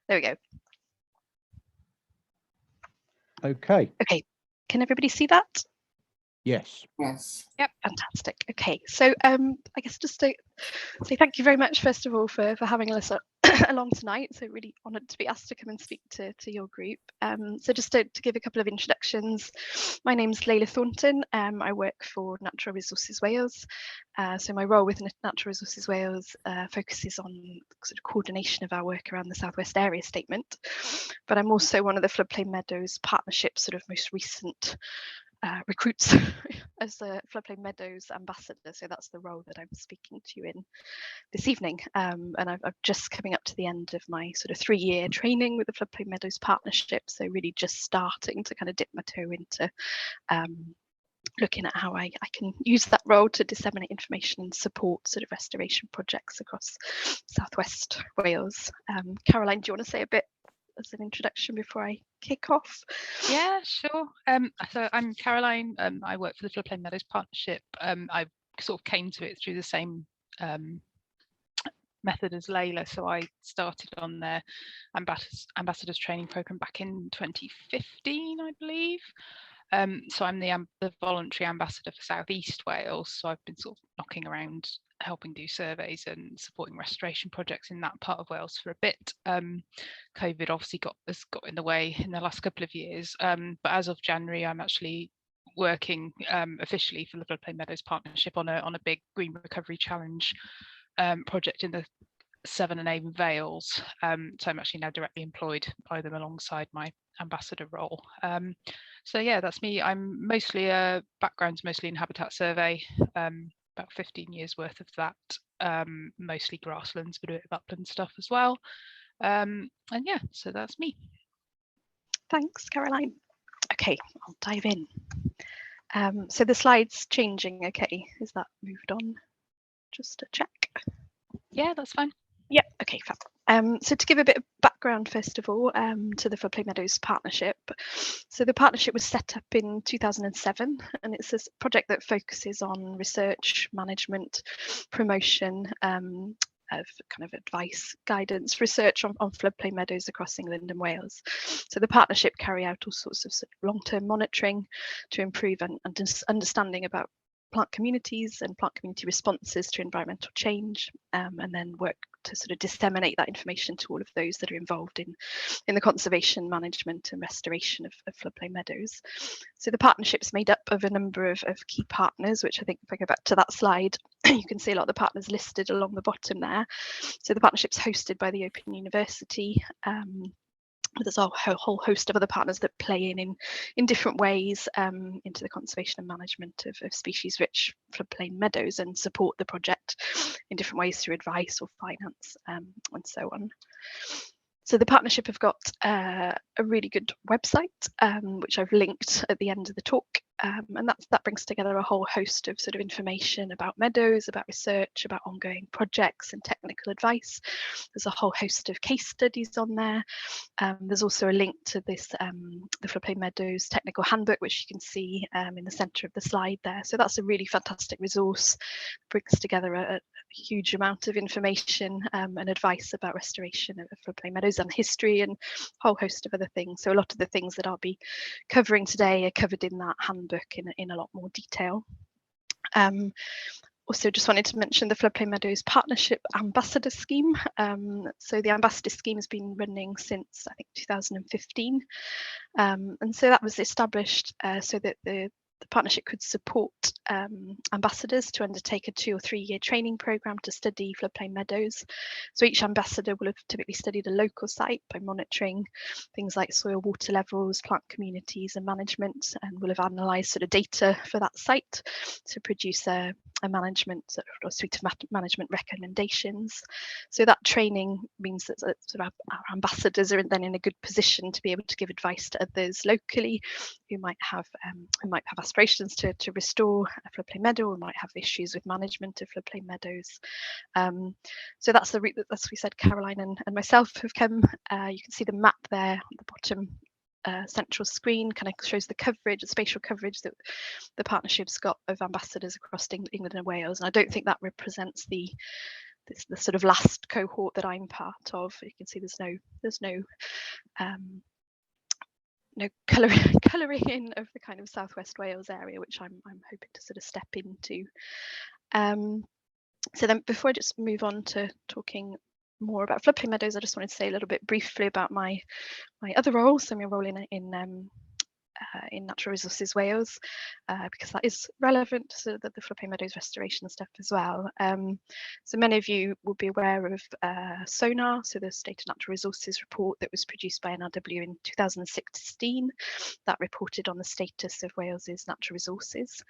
There we go. Okay. Okay, can everybody see that? Yes. Yes. Yep, fantastic. Okay, so I guess just to say thank you very much, first of all, for having us along tonight. So really honoured to be asked to come and speak to your group. So just to give a couple of introductions, my name's Leila Thornton. I work for Natural Resources Wales. So my role with Natural Resources Wales focuses on sort of coordination of our work around the South West Area Statement. But I'm also one of the Floodplain Meadows Partnership sort of most recent recruits as a Floodplain Meadows ambassador. So that's the role that I'm speaking to you in this evening. And I'm just coming up to the end of my sort of 3-year training with the Floodplain Meadows Partnership. So really just starting to kind of dip my toe into looking at how I can use that role to disseminate information and support sort of restoration projects across Southwest Wales. Caroline, do you want to say a bit as an introduction before I kick off? Yeah, sure. So I'm Caroline. I work for the Floodplain Meadows Partnership. I sort of came to it through the same method as Leila. So I started on their ambassadors training program back in 2015, I believe. So I'm the voluntary ambassador for South East Wales. So I've been sort of knocking around helping do surveys and supporting restoration projects in that part of Wales for a bit. COVID obviously has got in the way in the last couple of years, but as of January I'm actually working officially for the Floodplain Meadows Partnership on a big Green Recovery Challenge project in the Severn and Avon Vales. So I'm actually now directly employed by them alongside my ambassador role. So yeah, that's me. I'm mostly background's mostly in habitat survey, about 15 years worth of that, mostly grasslands, but a bit of upland stuff as well. And yeah, so that's me. Thanks, Caroline. Okay, I'll dive in. So the slide's changing, okay? Is that moved on? Just to check. Yeah, that's fine. Yeah, okay, fab. So to give a bit of background, first of all, to the Floodplain Meadows Partnership. So the partnership was set up in 2007, and it's a project that focuses on research, management, promotion, of kind of advice, guidance, research on floodplain meadows across England and Wales. So the partnership carry out all sorts of long-term monitoring to improve and understanding about plant communities and plant community responses to environmental change, and then work to sort of disseminate that information to all of those that are involved in the conservation, management and restoration of floodplain meadows. So the partnership's made up of a number of key partners, which I think if I go back to that slide, you can see a lot of the partners listed along the bottom there. So the partnership's hosted by the Open University. There's a whole host of other partners that play in different ways into the conservation and management of species-rich floodplain meadows and support the project in different ways through advice or finance and so on. So the partnership have got a really good website, which I've linked at the end of the talk. And that brings together a whole host of sort of information about meadows, about research, about ongoing projects and technical advice. There's a whole host of case studies on there. There's also a link to this, the Floodplain Meadows Technical Handbook, which you can see in the centre of the slide there. So that's a really fantastic resource. It brings together a huge amount of information and advice about restoration of floodplain meadows and history and a whole host of other things. So a lot of the things that I'll be covering today are covered in that handbook in a lot more detail. Also just wanted to mention the Floodplain Meadows Partnership Ambassador Scheme. So the Ambassador Scheme has been running since I think 2015. And so that was established so that the partnership could support ambassadors to undertake a 2 or 3 year training programme to study floodplain meadows. So each ambassador will have typically studied a local site by monitoring things like soil water levels, plant communities and management, and will have analysed sort of data for that site to produce a management or suite of management recommendations. So that training means that sort of our ambassadors are then in a good position to be able to give advice to others locally who might have aspirations to restore a floodplain meadow or might have issues with management of floodplain meadows. So that's the route that, as we said, Caroline and myself have come. You can see the map there on the bottom central screen, kind of shows the coverage, the spatial coverage that the partnership's got of ambassadors across England and Wales. And I don't think that represents the this the sort of last cohort that I'm part of. You can see there's no colouring in of the kind of Southwest Wales area, which I'm hoping to sort of step into. So then, before I just move on to talking more about floodplain meadows, I just wanted to say a little bit briefly about my other role. So my role in Natural Resources Wales, because that is relevant to the floodplain meadows restoration stuff as well. So many of you will be aware of SONAR, so the State of Natural Resources report that was produced by NRW in 2016, that reported on the status of Wales's natural resources.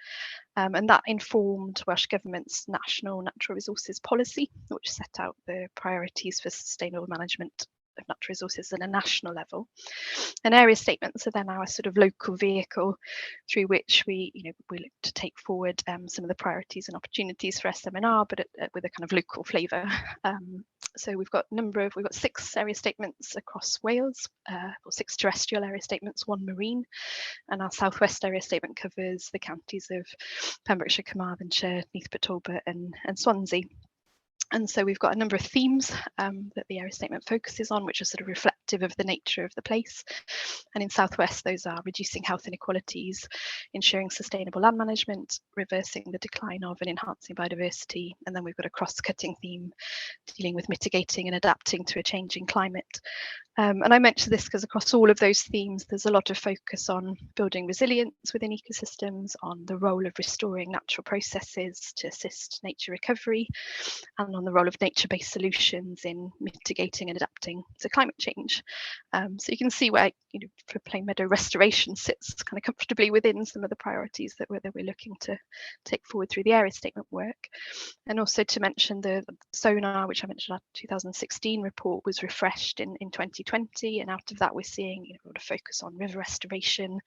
And that informed Welsh Government's National Natural Resources Policy, which set out the priorities for sustainable management of natural resources at a national level. And area statements are then our sort of local vehicle through which we look to take forward some of the priorities and opportunities for SMNR, but with a kind of local flavour. So we've got 6 area statements across Wales, or 6 terrestrial area statements, 1 marine, and our southwest area statement covers the counties of Pembrokeshire, Carmarthenshire, Neath Talbot and Swansea. And so we've got a number of themes that the area statement focuses on, which are sort of reflective of the nature of the place. And in Southwest, those are reducing health inequalities, ensuring sustainable land management, reversing the decline of and enhancing biodiversity. And then we've got a cross-cutting theme dealing with mitigating and adapting to a changing climate. And I mention this because across all of those themes, there's a lot of focus on building resilience within ecosystems, on the role of restoring natural processes to assist nature recovery, and on the role of nature-based solutions in mitigating and adapting to climate change. So you can see where floodplain meadow restoration sits kind of comfortably within some of the priorities that we're looking to take forward through the area statement work. And also to mention the SONAR, which I mentioned, our 2016 report was refreshed in 2020, and out of that we're seeing a lot of focus on river restoration,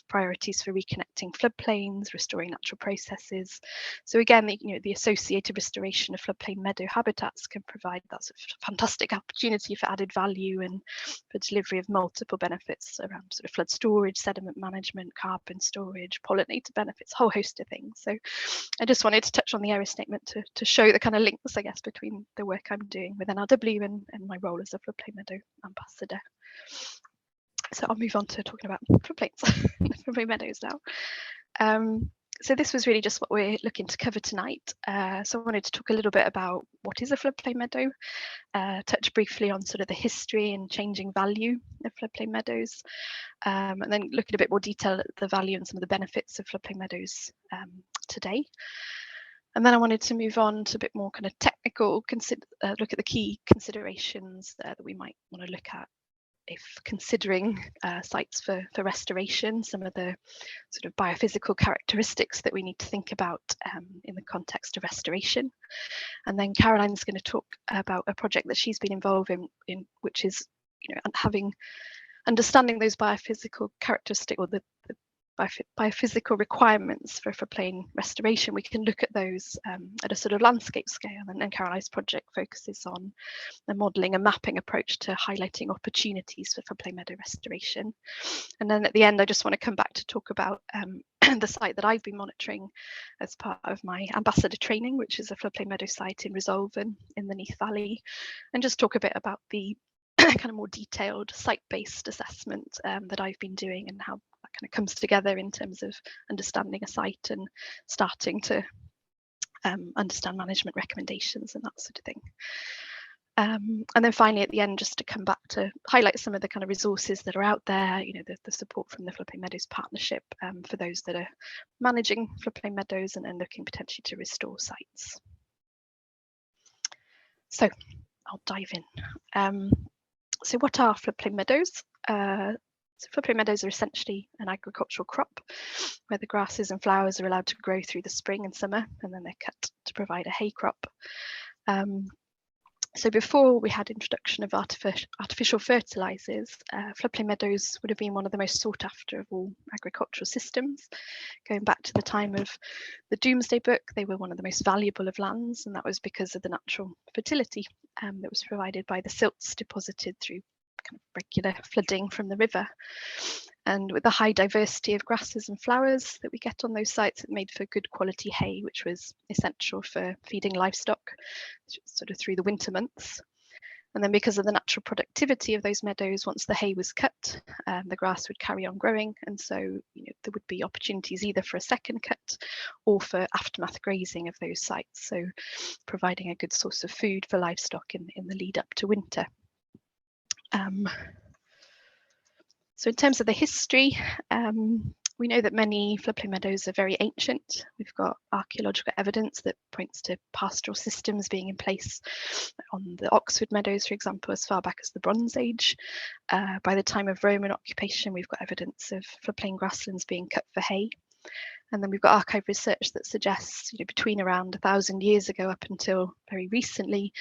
priorities for reconnecting floodplains, restoring natural processes. So again, the associated restoration of floodplain meadow habitats can provide that sort of fantastic opportunity for added value and for delivery of multiple benefits around sort of flood storage, sediment management, carbon storage, pollinator benefits, a whole host of things. So I just wanted to touch on the area statement to show the kind of links, I guess, between the work I'm doing with NRW and my role as a floodplain meadow ambassador. So I'll move on to talking about floodplains, floodplain meadows now. So this was really just what we're looking to cover tonight. So I wanted to talk a little bit about what is a floodplain meadow, touch briefly on sort of the history and changing value of floodplain meadows, and then look at a bit more detail at the value and some of the benefits of floodplain meadows today. And then I wanted to move on to a bit more kind of technical, look at the key considerations that we might want to look at if considering sites for restoration, some of the sort of biophysical characteristics that we need to think about in the context of restoration. And then Caroline's going to talk about a project that she's been involved in which is, understanding those biophysical characteristics, or the biophysical requirements for floodplain restoration. We can look at those at a sort of landscape scale, and Caroline's project focuses on the modelling and mapping approach to highlighting opportunities for floodplain meadow restoration. And then at the end, I just want to come back to talk about the site that I've been monitoring as part of my ambassador training, which is a floodplain meadow site in Resolven in the Neath Valley, and just talk a bit about the kind of more detailed site-based assessment that I've been doing, and how that kind of comes together in terms of understanding a site and starting to understand management recommendations and that sort of thing. And then finally at the end, just to come back to highlight some of the kind of resources that are out there, the support from the Floodplain Meadows Partnership for those that are managing floodplain meadows and looking potentially to restore sites. So I'll dive in. So what are floodplain meadows? So floodplain meadows are essentially an agricultural crop where the grasses and flowers are allowed to grow through the spring and summer, and then they're cut to provide a hay crop. So before we had introduction of artificial fertilizers, floodplain meadows would have been one of the most sought after of all agricultural systems. Going back to the time of the Domesday Book, they were one of the most valuable of lands, and that was because of the natural fertility that was provided by the silts deposited through kind of regular flooding from the river. And with the high diversity of grasses and flowers that we get on those sites, it made for good quality hay, which was essential for feeding livestock sort of through the winter months. And then because of the natural productivity of those meadows, once the hay was cut, the grass would carry on growing. And so there would be opportunities either for a second cut or for aftermath grazing of those sites. So providing a good source of food for livestock in the lead up to winter. So in terms of the history, we know that many floodplain meadows are very ancient. We've got archaeological evidence that points to pastoral systems being in place on the Oxford Meadows, for example, as far back as the Bronze Age. By the time of Roman occupation, we've got evidence of floodplain grasslands being cut for hay. And then we've got archive research that suggests, between around 1,000 years ago up until very recently,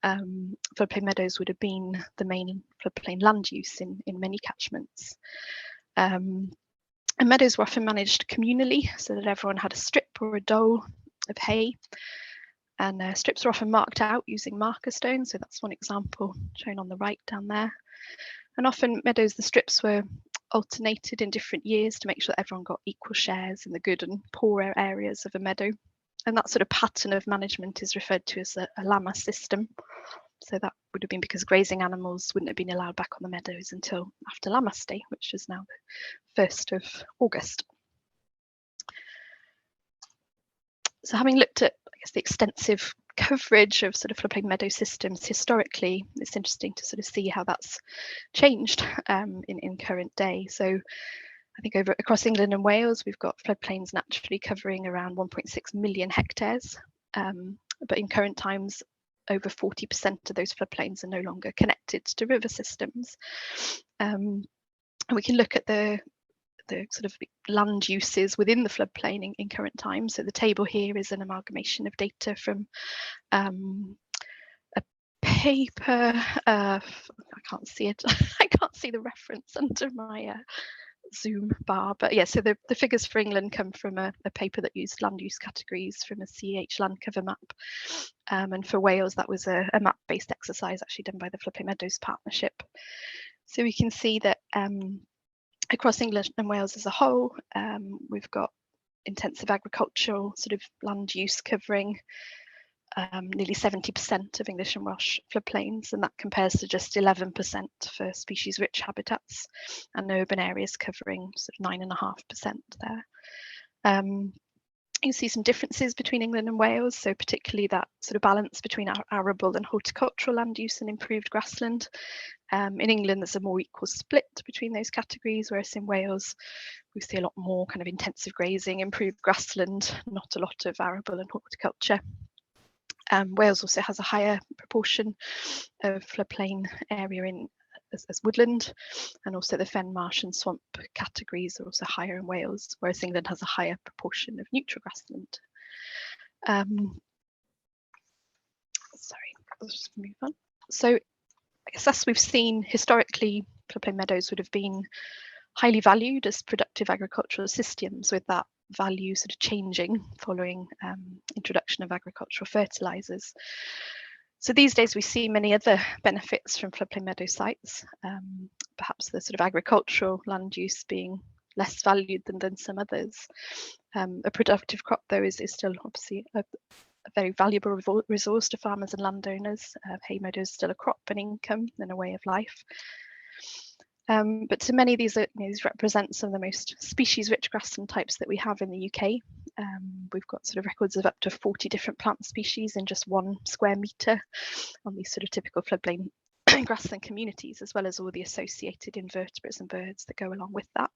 floodplain meadows would have been the main floodplain land use in many catchments. And meadows were often managed communally, so that everyone had a strip or a dole of hay. And strips were often marked out using marker stones, so that's one example shown on the right down there. And often meadows, the strips were alternated in different years to make sure that everyone got equal shares in the good and poorer areas of a meadow. And that sort of pattern of management is referred to as a llama system. So that would have been because grazing animals wouldn't have been allowed back on the meadows until after Lammas Day, which is now the 1st of August. So having looked at, I guess, the extensive coverage of sort of floodplain meadow systems historically, it's interesting to sort of see how that's changed in current day. So I think across England and Wales, we've got floodplains naturally covering around 1.6 million hectares. But in current times, over 40% of those floodplains are no longer connected to river systems. And we can look at the sort of land uses within the floodplain in current times. So the table here is an amalgamation of data from a paper. I can't see it. I can't see the reference under my Zoom bar, but yeah, so the figures for England come from a paper that used land use categories from a CEH land cover map, and for Wales that was a map-based exercise actually done by the Floodplain Meadows Partnership. So we can see that across England and Wales as a whole, we've got intensive agricultural sort of land use covering nearly 70% of English and Welsh floodplains, and that compares to just 11% for species-rich habitats, and urban areas covering sort of 9.5% there. You see some differences between England and Wales, so particularly that sort of balance between arable and horticultural land use and improved grassland. In England, there's a more equal split between those categories, whereas in Wales, we see a lot more kind of intensive grazing, improved grassland, not a lot of arable and horticulture. Wales also has a higher proportion of floodplain area as woodland, and also the fen, marsh and swamp categories are also higher in Wales, whereas England has a higher proportion of neutral grassland. Sorry, let's just move on. So I guess as we've seen historically, floodplain meadows would have been highly valued as productive agricultural systems, with that value sort of changing following introduction of agricultural fertilizers. So these days we see many other benefits from floodplain meadow sites, perhaps the sort of agricultural land use being less valued than some others. A productive crop though is still obviously a very valuable resource to farmers and landowners. Hay meadows still a crop and income and a way of life. But to many, these represent some of the most species-rich grassland types that we have in the UK. We've got sort of records of up to 40 different plant species in just 1 square metre on these sort of typical floodplain grassland communities, as well as all the associated invertebrates and birds that go along with that.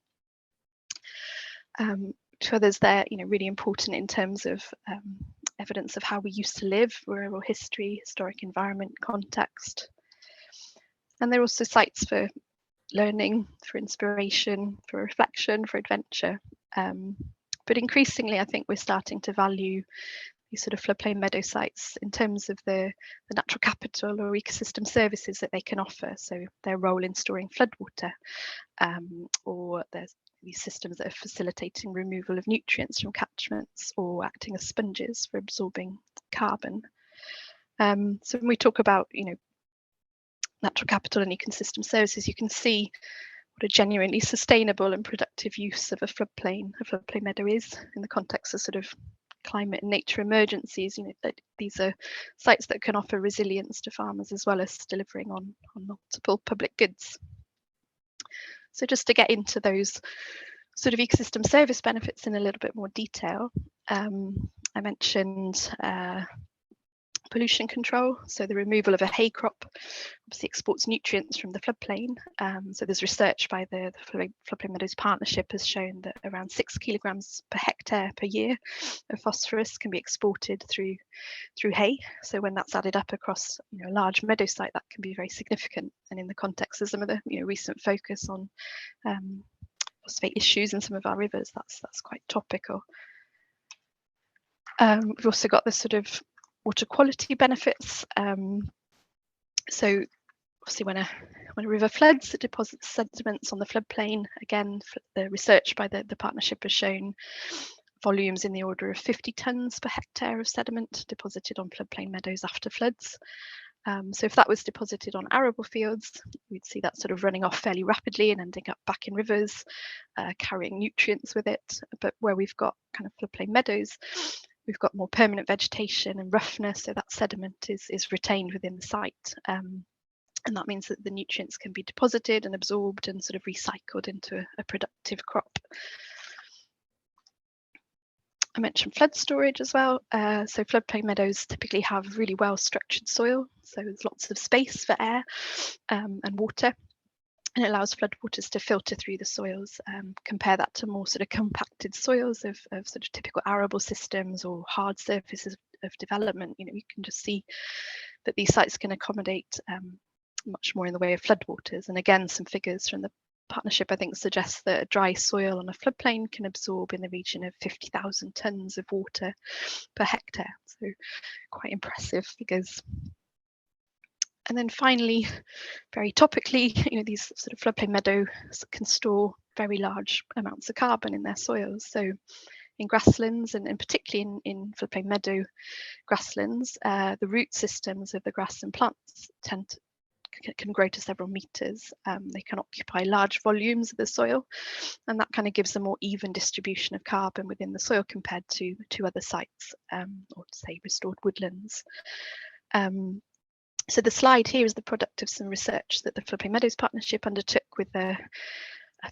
To others, they're really important in terms of evidence of how we used to live, rural history, historic environment, context. And they're also sites for learning, for inspiration, for reflection, for adventure. But increasingly, I think we're starting to value these sort of floodplain meadow sites in terms of the natural capital or ecosystem services that they can offer. So their role in storing floodwater, or there's these systems that are facilitating removal of nutrients from catchments or acting as sponges for absorbing carbon. So when we talk about, natural capital and ecosystem services, you can see a genuinely sustainable and productive use of a floodplain meadow is in the context of sort of climate and nature emergencies. You know, that these are sites that can offer resilience to farmers as well as delivering on multiple public goods. So just to get into those sort of ecosystem service benefits in a little bit more detail, I mentioned pollution control. So the removal of a hay crop obviously exports nutrients from the floodplain. So there's research by the Floodplain Meadows Partnership has shown that around 6 kilograms per hectare per year of phosphorus can be exported through hay. So when that's added up across a large meadow site, that can be very significant. And in the context of some of the recent focus on phosphate issues in some of our rivers, that's quite topical. We've also got the sort of water quality benefits. So obviously when a river floods, it deposits sediments on the floodplain. Again, the research by the partnership has shown volumes in the order of 50 tonnes per hectare of sediment deposited on floodplain meadows after floods. So if that was deposited on arable fields, we'd see that sort of running off fairly rapidly and ending up back in rivers, carrying nutrients with it. But where we've got kind of floodplain meadows, we've got more permanent vegetation and roughness, so that sediment is retained within the site. And that means that the nutrients can be deposited and absorbed and sort of recycled into a productive crop. I mentioned flood storage as well. So floodplain meadows typically have really well structured soil. So there's lots of space for air and water. And it allows floodwaters to filter through the soils. Compare that to more sort of compacted soils of sort of typical arable systems or hard surfaces of development. You can just see that these sites can accommodate much more in the way of floodwaters. And again, some figures from the partnership I think suggests that a dry soil on a floodplain can absorb in the region of 50,000 tonnes of water per hectare. So quite impressive figures. And then finally, very topically, these sort of floodplain meadows can store very large amounts of carbon in their soils. So in grasslands, and particularly in floodplain meadow grasslands, the root systems of the grass and plants can grow to several meters. They can occupy large volumes of the soil, and that kind of gives a more even distribution of carbon within the soil compared to other sites, or say restored woodlands. So the slide here is the product of some research that the Floodplain Meadows Partnership undertook with a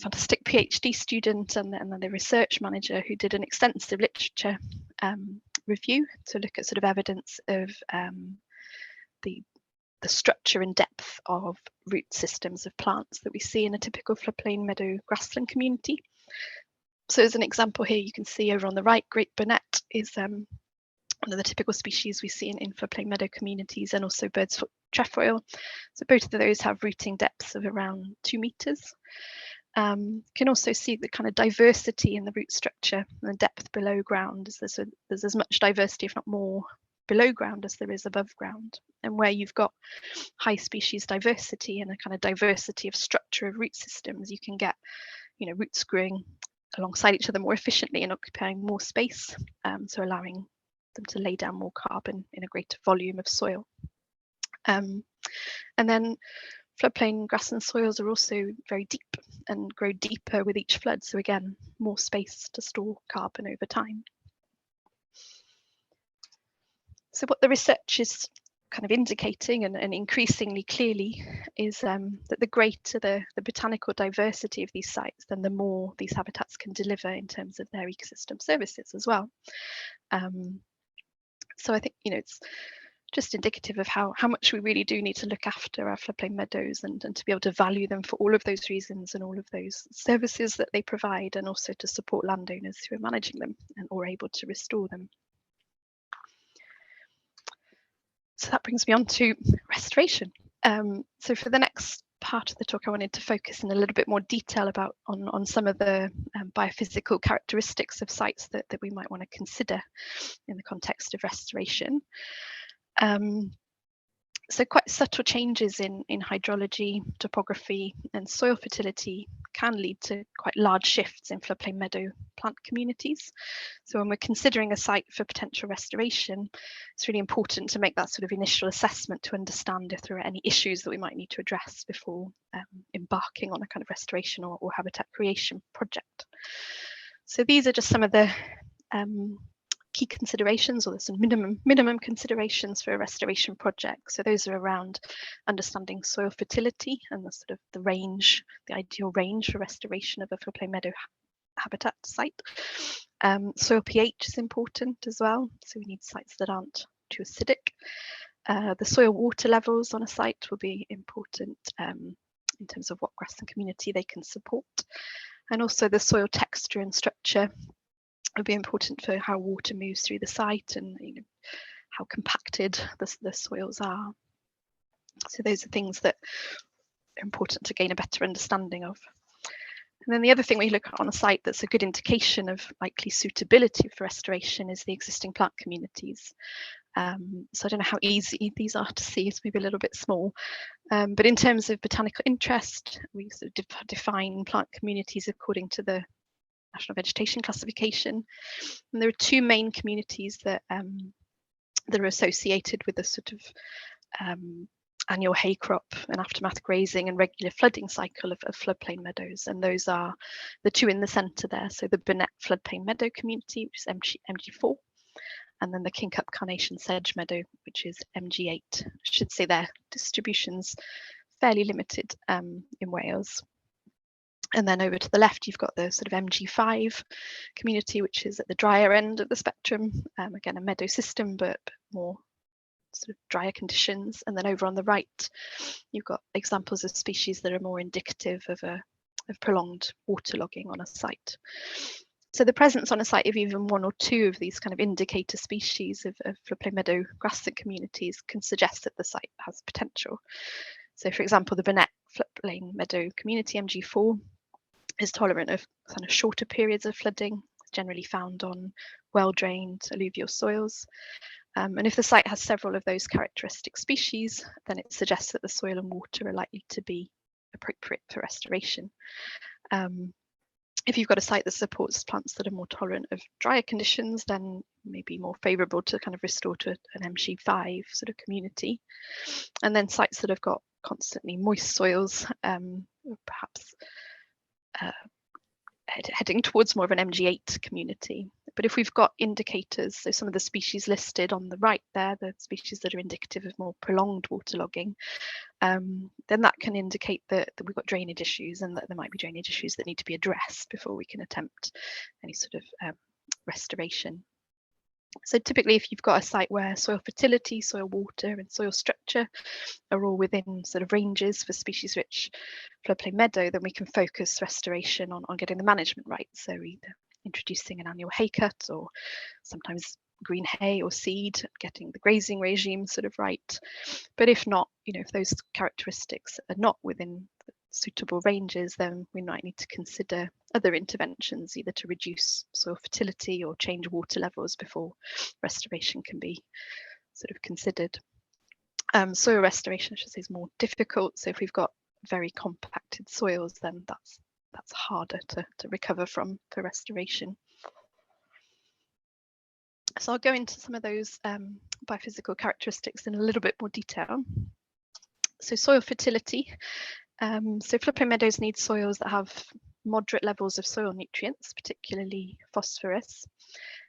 fantastic PhD student and then the research manager, who did an extensive literature review to look at sort of evidence of the structure and depth of root systems of plants that we see in a typical floodplain meadow grassland community. So as an example here, you can see over on the right, Great Burnet is one of the typical species we see in floodplain meadow communities, and also bird's foot trefoil. So both of those have rooting depths of around 2 meters. Can also see the kind of diversity in the root structure and the depth below ground. There's as much diversity, if not more, below ground as there is above ground. And where you've got high species diversity and a kind of diversity of structure of root systems, you can get roots growing alongside each other more efficiently and occupying more space, so allowing them to lay down more carbon in a greater volume of soil. And then floodplain grassland soils are also very deep and grow deeper with each flood. So again, more space to store carbon over time. So what the research is kind of indicating and increasingly clearly is that the greater the botanical diversity of these sites, then the more these habitats can deliver in terms of their ecosystem services as well. So I think it's just indicative of how much we really do need to look after our floodplain meadows and to be able to value them for all of those reasons and all of those services that they provide, and also to support landowners who are managing them and or able to restore them. So that brings me on to restoration. So for the next part of the talk, I wanted to focus in a little bit more detail on some of the biophysical characteristics of sites that we might want to consider in the context of restoration. So quite subtle changes in hydrology, topography and soil fertility can lead to quite large shifts in floodplain meadow plant communities. So when we're considering a site for potential restoration, it's really important to make that sort of initial assessment to understand if there are any issues that we might need to address before embarking on a kind of restoration or habitat creation project. So these are just some of the key considerations, or some minimum considerations for a restoration project. So those are around understanding soil fertility and the sort of the ideal range for restoration of a floodplain meadow habitat site. Soil pH is important as well, so we need sites that aren't too acidic. The soil water levels on a site will be important in terms of what grass and community they can support, and also the soil texture and structure will be important for how water moves through the site and how compacted the soils are. So those are things that are important to gain a better understanding of. And then the other thing we look at on a site that's a good indication of likely suitability for restoration is the existing plant communities. So I don't know how easy these are to see, it's maybe a little bit small, but in terms of botanical interest, we sort of define plant communities according to the National Vegetation Classification. And there are two main communities that are associated with the sort of annual hay crop and aftermath grazing and regular flooding cycle of floodplain meadows, and those are the two in the centre there. So the Burnett Floodplain Meadow Community, which is MG4, and then the Kingcup Carnation Sedge Meadow, which is MG8. I should say their distribution's fairly limited in Wales. And then over to the left, you've got the sort of MG5 community, which is at the drier end of the spectrum. Again, a meadow system, but more sort of drier conditions. And then over on the right, you've got examples of species that are more indicative of prolonged waterlogging on a site. So the presence on a site of even one or two of these kind of indicator species of floodplain meadow grassland communities can suggest that the site has potential. So for example, the Burnett Floodplain Meadow Community, MG4, is tolerant of kind of shorter periods of flooding, generally found on well-drained alluvial soils. And if the site has several of those characteristic species, then it suggests that the soil and water are likely to be appropriate for restoration. If you've got a site that supports plants that are more tolerant of drier conditions, then it may be more favourable to kind of restore to an MG5 sort of community. And then sites that have got constantly moist soils, perhaps heading towards more of an MG8 community. But if we've got indicators, so some of the species listed on the right there, the species that are indicative of more prolonged waterlogging, then that can indicate that we've got drainage issues, and that there might be drainage issues that need to be addressed before we can attempt any sort of restoration. So typically, if you've got a site where soil fertility, soil water and soil structure are all within sort of ranges for species-rich floodplain meadow, then we can focus restoration on getting the management right. So either introducing an annual hay cut, or sometimes green hay or seed, getting the grazing regime sort of right. But if not, if those characteristics are not within suitable ranges, then we might need to consider other interventions, either to reduce soil fertility or change water levels before restoration can be sort of considered. Soil restoration, I should say, is more difficult. So if we've got very compacted soils, then that's harder to recover from for restoration. So I'll go into some of those biophysical characteristics in a little bit more detail. So soil fertility. So floodplain meadows need soils that have moderate levels of soil nutrients, particularly phosphorus.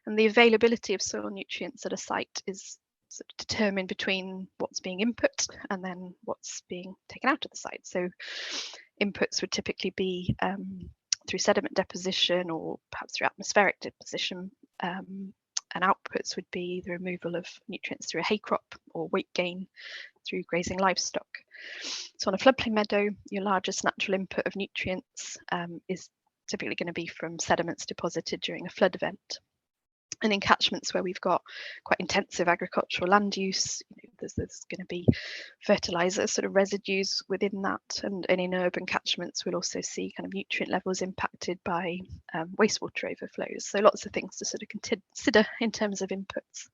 And the availability of soil nutrients at a site is sort of determined between what's being input and then what's being taken out of the site. So inputs would typically be through sediment deposition, or perhaps through atmospheric deposition, and outputs would be the removal of nutrients through a hay crop, or weight gain through grazing livestock. So on a floodplain meadow, your largest natural input of nutrients is typically going to be from sediments deposited during a flood event. And in catchments where we've got quite intensive agricultural land use, there's going to be fertilizer sort of residues within that. And in urban catchments, we'll also see kind of nutrient levels impacted by wastewater overflows. So lots of things to sort of consider in terms of inputs.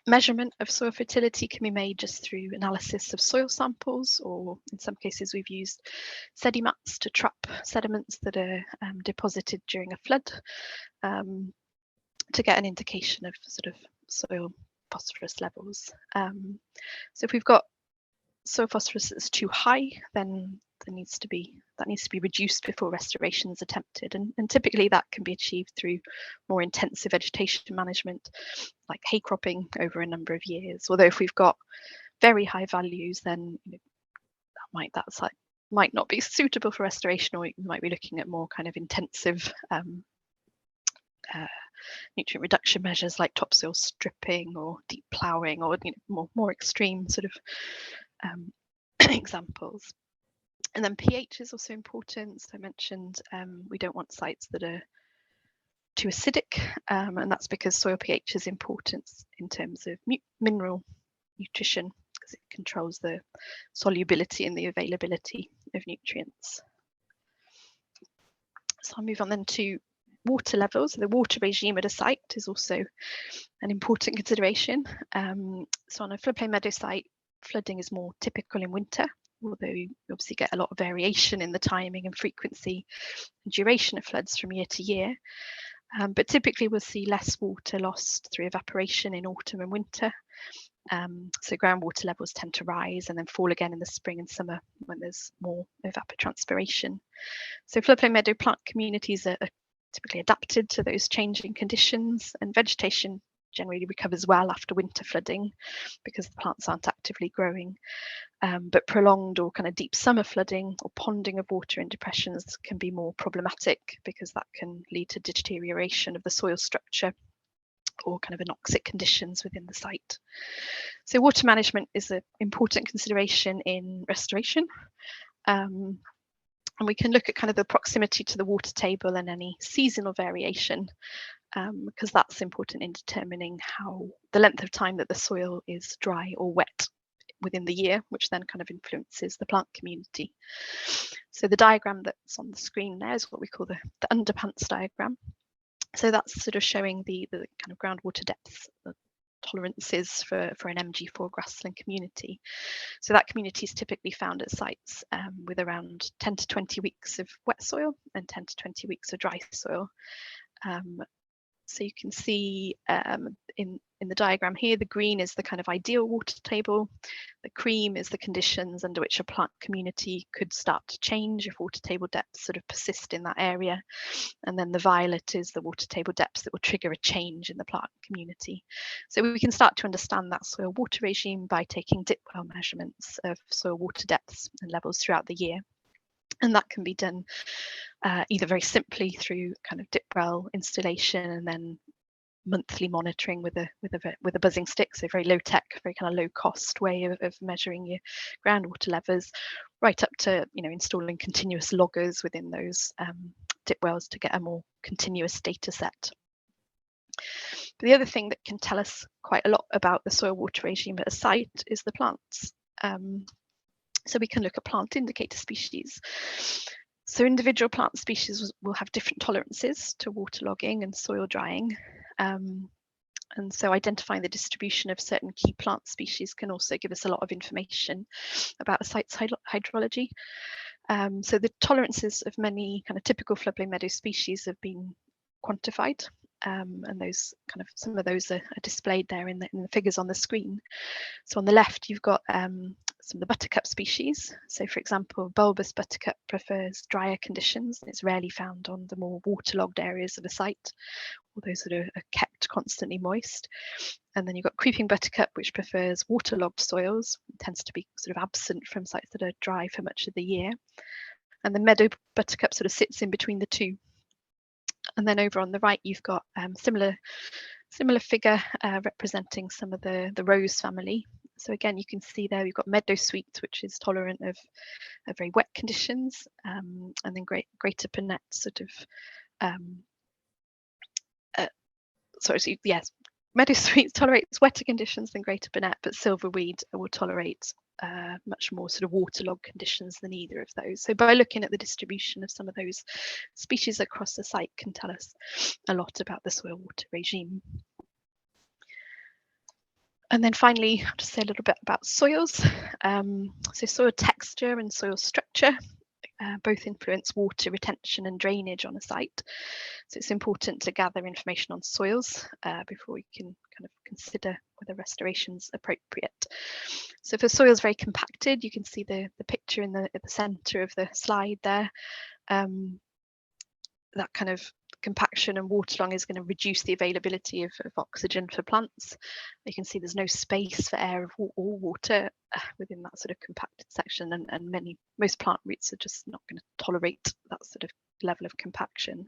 Measurement of soil fertility can be made just through analysis of soil samples, or in some cases we've used sediments to trap sediments that are deposited during a flood to get an indication of sort of soil phosphorus levels. So if we've got soil phosphorus that's too high, then that needs to be reduced before restoration is attempted, and typically that can be achieved through more intensive vegetation management, like hay cropping over a number of years. Although if we've got very high values, then that site might not be suitable for restoration, or we might be looking at more kind of intensive nutrient reduction measures like topsoil stripping or deep ploughing, or more extreme sort of examples. And then pH is also important. So I mentioned we don't want sites that are too acidic, and that's because soil pH is important in terms of mineral nutrition, because it controls the solubility and the availability of nutrients. So I'll move on then to water levels. The water regime at a site is also an important consideration. So on a floodplain meadow site, flooding is more typical in winter, although you obviously get a lot of variation in the timing and frequency and duration of floods from year to year. But typically we'll see less water lost through evaporation in autumn and winter. So groundwater levels tend to rise and then fall again in the spring and summer when there's more evapotranspiration. So floodplain meadow plant communities are typically adapted to those changing conditions, and vegetation generally recovers well after winter flooding because the plants aren't actively growing. But prolonged or kind of deep summer flooding or ponding of water in depressions can be more problematic, because that can lead to deterioration of the soil structure or kind of anoxic conditions within the site. So water management is an important consideration in restoration. And we can look at kind of the proximity to the water table and any seasonal variation, because that's important in determining how the length of time that the soil is dry or wet within the year, which then kind of influences the plant community. So the diagram that's on the screen there is what we call the underpants diagram. So that's sort of showing the kind of groundwater depths tolerances for an MG4 grassland community. So that community is typically found at sites with around 10 to 20 weeks of wet soil and 10 to 20 weeks of dry soil. So you can see in the diagram here, the green is the kind of ideal water table. The cream is the conditions under which a plant community could start to change if water table depths sort of persist in that area. And then the violet is the water table depths that will trigger a change in the plant community. So we can start to understand that soil water regime by taking dip well measurements of soil water depths and levels throughout the year. And that can be done either very simply through kind of dip well installation and then monthly monitoring with a buzzing stick, so very low tech, very kind of low cost way of measuring your groundwater levels, right up to installing continuous loggers within those dip wells to get a more continuous data set. But the other thing that can tell us quite a lot about the soil water regime at a site is the plants. So we can look at plant indicator species. So individual plant species will have different tolerances to waterlogging and soil drying. And so identifying the distribution of certain key plant species can also give us a lot of information about a site's hydrology. So the tolerances of many kind of typical floodplain meadow species have been quantified. And those some of those are displayed there in the figures on the screen. So on the left, you've got some of the buttercup species. So for example, bulbous buttercup prefers drier conditions. It's rarely found on the more waterlogged areas of a site, or those that are kept constantly moist. And then you've got creeping buttercup, which prefers waterlogged soils. It tends to be sort of absent from sites that are dry for much of the year. And the meadow buttercup sort of sits in between the two. And then over on the right, you've got similar figure representing some of the rose family. So again, you can see there we've got meadow sweet, which is tolerant of very wet conditions, and then greater Pinette sort of meadow sweet tolerates wetter conditions than greater Pinette, but silverweed will tolerate much more sort of waterlogged conditions than either of those. So by looking at the distribution of some of those species across the site can tell us a lot about the soil water regime. And then finally, I'll just say a little bit about soils. So soil texture and soil structure both influence water retention and drainage on a site. So it's important to gather information on soils before we can kind of consider whether restoration's appropriate. So for soils very compacted, you can see the picture in at the centre of the slide there. That kind of compaction and waterlogging is going to reduce the availability of oxygen for plants. You can see there's no space for air or water within that sort of compacted section, and most plant roots are just not going to tolerate that sort of level of compaction.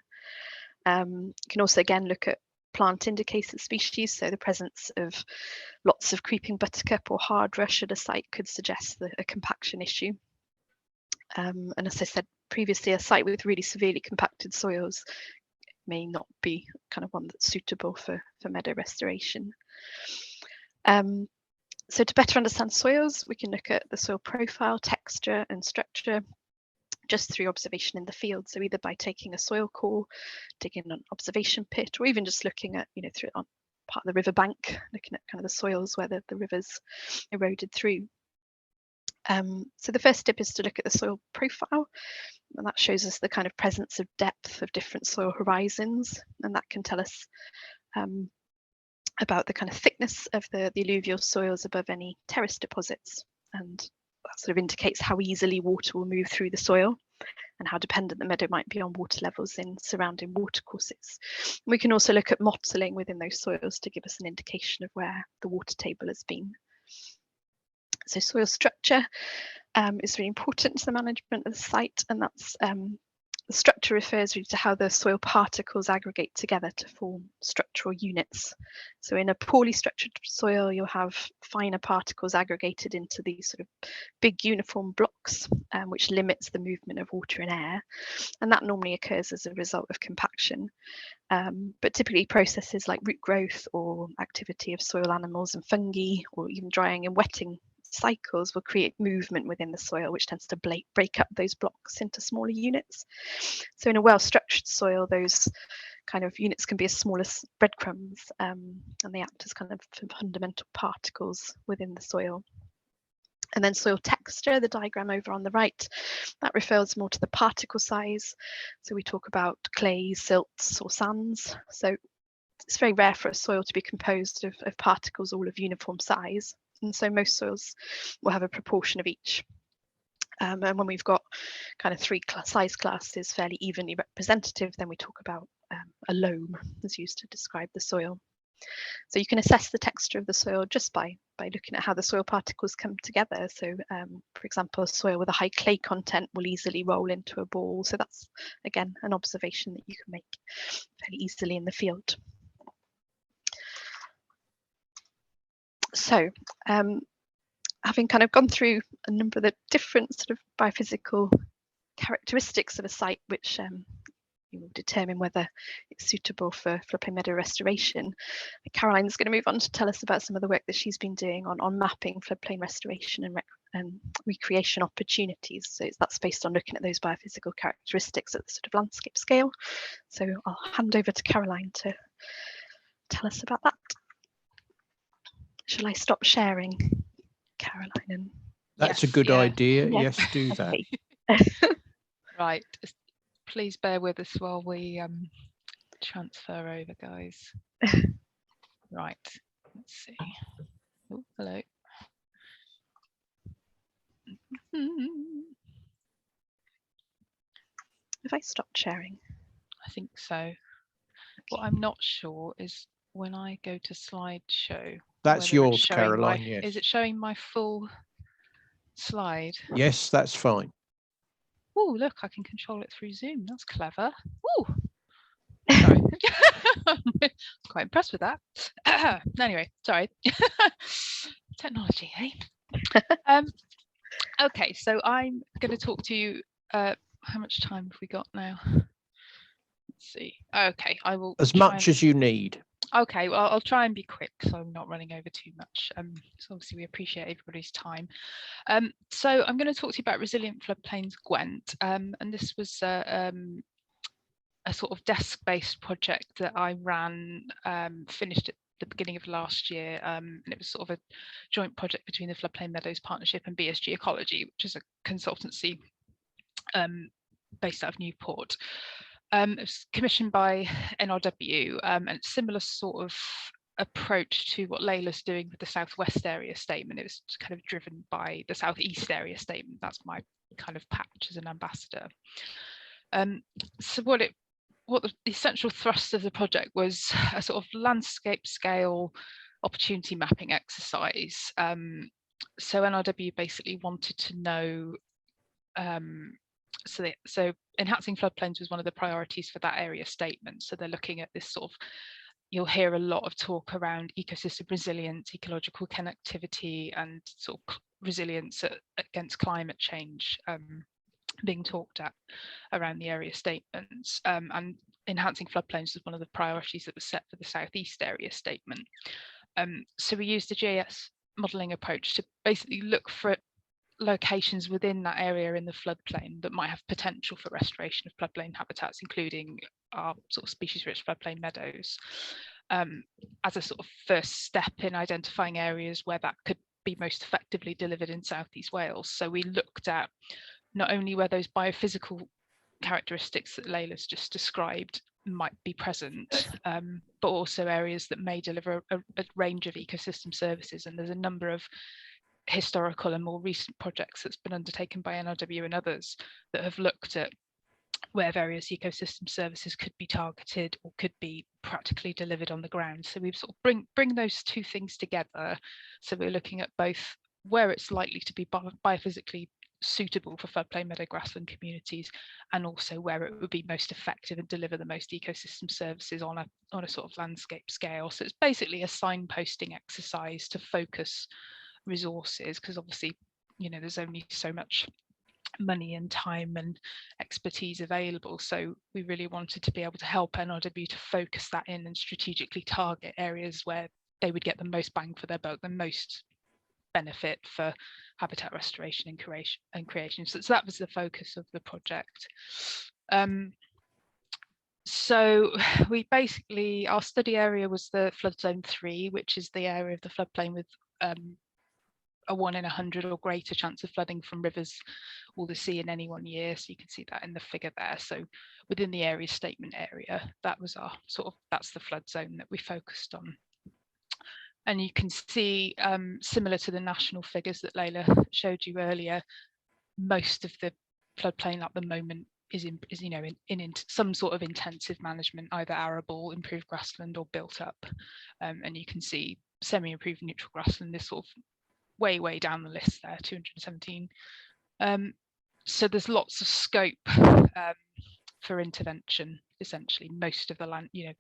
You can also again look at plant indicator species, so the presence of lots of creeping buttercup or hard rush at a site could suggest a compaction issue. And as I said previously, a site with really severely compacted soils may not be kind of one that's suitable for meadow restoration. So to better understand soils, we can look at the soil profile, texture and structure just through observation in the field. So either by taking a soil core, digging an observation pit, or even just looking at, through on part of the river bank, looking at kind of the soils where the river's eroded through. So the first step is to look at the soil profile, and that shows us the kind of presence of depth of different soil horizons, and that can tell us about the kind of thickness of the alluvial soils above any terrace deposits, and that sort of indicates how easily water will move through the soil and how dependent the meadow might be on water levels in surrounding watercourses. We can also look at mottling within those soils to give us an indication of where the water table has been. So soil structure is really important to the management of the site, and that's the structure refers really to how the soil particles aggregate together to form structural units. So in a poorly structured soil, you'll have finer particles aggregated into these sort of big uniform blocks, which limits the movement of water and air. And that normally occurs as a result of compaction. But typically processes like root growth or activity of soil animals and fungi, or even drying and wetting cycles will create movement within the soil, which tends to break up those blocks into smaller units. So in a well-structured soil, those kind of units can be as small as breadcrumbs, and they act as kind of fundamental particles within the soil. And then soil texture, the diagram over on the right, that refers more to the particle size. So we talk about clays, silts or sands. So it's very rare for a soil to be composed of particles all of uniform size. And so most soils will have a proportion of each. And when we've got kind of three size classes fairly evenly representative, then we talk about a loam as used to describe the soil. So you can assess the texture of the soil just by looking at how the soil particles come together. So for example, a soil with a high clay content will easily roll into a ball. So that's, again, an observation that you can make fairly easily in the field. So having kind of gone through a number of the different sort of biophysical characteristics of a site, which you will determine whether it's suitable for floodplain meadow restoration, Caroline's going to move on to tell us about some of the work that she's been doing on mapping floodplain restoration and recreation opportunities. So that's based on looking at those biophysical characteristics at the sort of landscape scale. So I'll hand over to Caroline to tell us about that. Shall I stop sharing, Caroline? That's a good idea. Yeah. Yes, do that. Right, please bear with us while we transfer over, guys. Right, let's see. Oh, hello. Have I stopped sharing? I think so. What I'm not sure is when I go to slideshow. That's yours, Caroline. Yes. Is it showing my full slide? Yes, that's fine. Oh, look, I can control it through Zoom. That's clever. Oh, sorry. I'm quite impressed with that. Anyway, sorry. Technology, eh? Okay, so I'm going to talk to you. How much time have we got now? Let's see. Okay, I will. As much as you need. Okay, well, I'll try and be quick so I'm not running over too much. So obviously we appreciate everybody's time. So I'm going to talk to you about Resilient Floodplains Gwent, and this was a sort of desk-based project that I ran, finished at the beginning of last year, and it was sort of a joint project between the Floodplain Meadows Partnership and BSG Ecology, which is a consultancy based out of Newport. It was commissioned by NRW, and it's similar sort of approach to what Leila's doing with the Southwest area statement. It was kind of driven by the Southeast area statement. That's my kind of patch as an ambassador. So what the essential thrust of the project was a sort of landscape scale opportunity mapping exercise. So NRW basically wanted to know, so enhancing floodplains was one of the priorities for that area statement. So they're looking at this sort of, you'll hear a lot of talk around ecosystem resilience, ecological connectivity, and sort of resilience against climate change being talked at around the area statements. And enhancing floodplains was one of the priorities that was set for the Southeast area statement. So we used the GIS modelling approach to basically look for locations within that area in the floodplain that might have potential for restoration of floodplain habitats, including our sort of species-rich floodplain meadows, as a sort of first step in identifying areas where that could be most effectively delivered in Southeast Wales. So we looked at not only where those biophysical characteristics that Leila's just described might be present, but also areas that may deliver a range of ecosystem services. And there's a number of historical and more recent projects that's been undertaken by NRW and others that have looked at where various ecosystem services could be targeted or could be practically delivered on the ground. So we sort of bring those two things together. So we're looking at both where it's likely to be biophysically suitable for floodplain meadow grassland communities, and also where it would be most effective and deliver the most ecosystem services on a sort of landscape scale. So it's basically a signposting exercise to focus resources, because obviously, you know, there's only so much money and time and expertise available. So we really wanted to be able to help NRW to focus that in and strategically target areas where they would get the most bang for their buck, the most benefit for habitat restoration and creation. So that was the focus of the project. So we basically, our study area was the flood zone 3, which is the area of the floodplain with a 1 in 100 or greater chance of flooding from rivers or the sea in any one year. So you can see that in the figure there. So within the area statement area, that was our sort of, that's the flood zone that we focused on. And you can see, similar to the national figures that Leila showed you earlier, most of the floodplain at the moment is you know, in some sort of intensive management, either arable, improved grassland, or built up. And you can see semi-improved neutral grassland is sort of way down the list there, 217. So there's lots of scope for intervention. Essentially, most of the land, you know,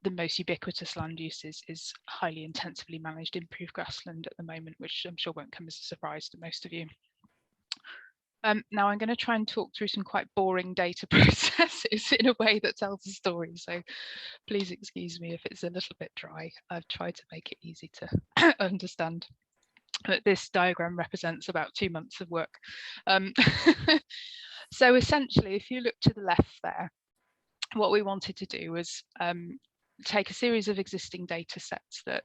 the most ubiquitous land use is highly intensively managed improved grassland at the moment, which I'm sure won't come as a surprise to most of you. Now I'm going to try and talk through some quite boring data processes in a way that tells the story. So please excuse me if it's a little bit dry. I've tried to make it easy to understand. But this diagram represents about 2 months of work. So essentially, if you look to the left there, what we wanted to do was take a series of existing data sets that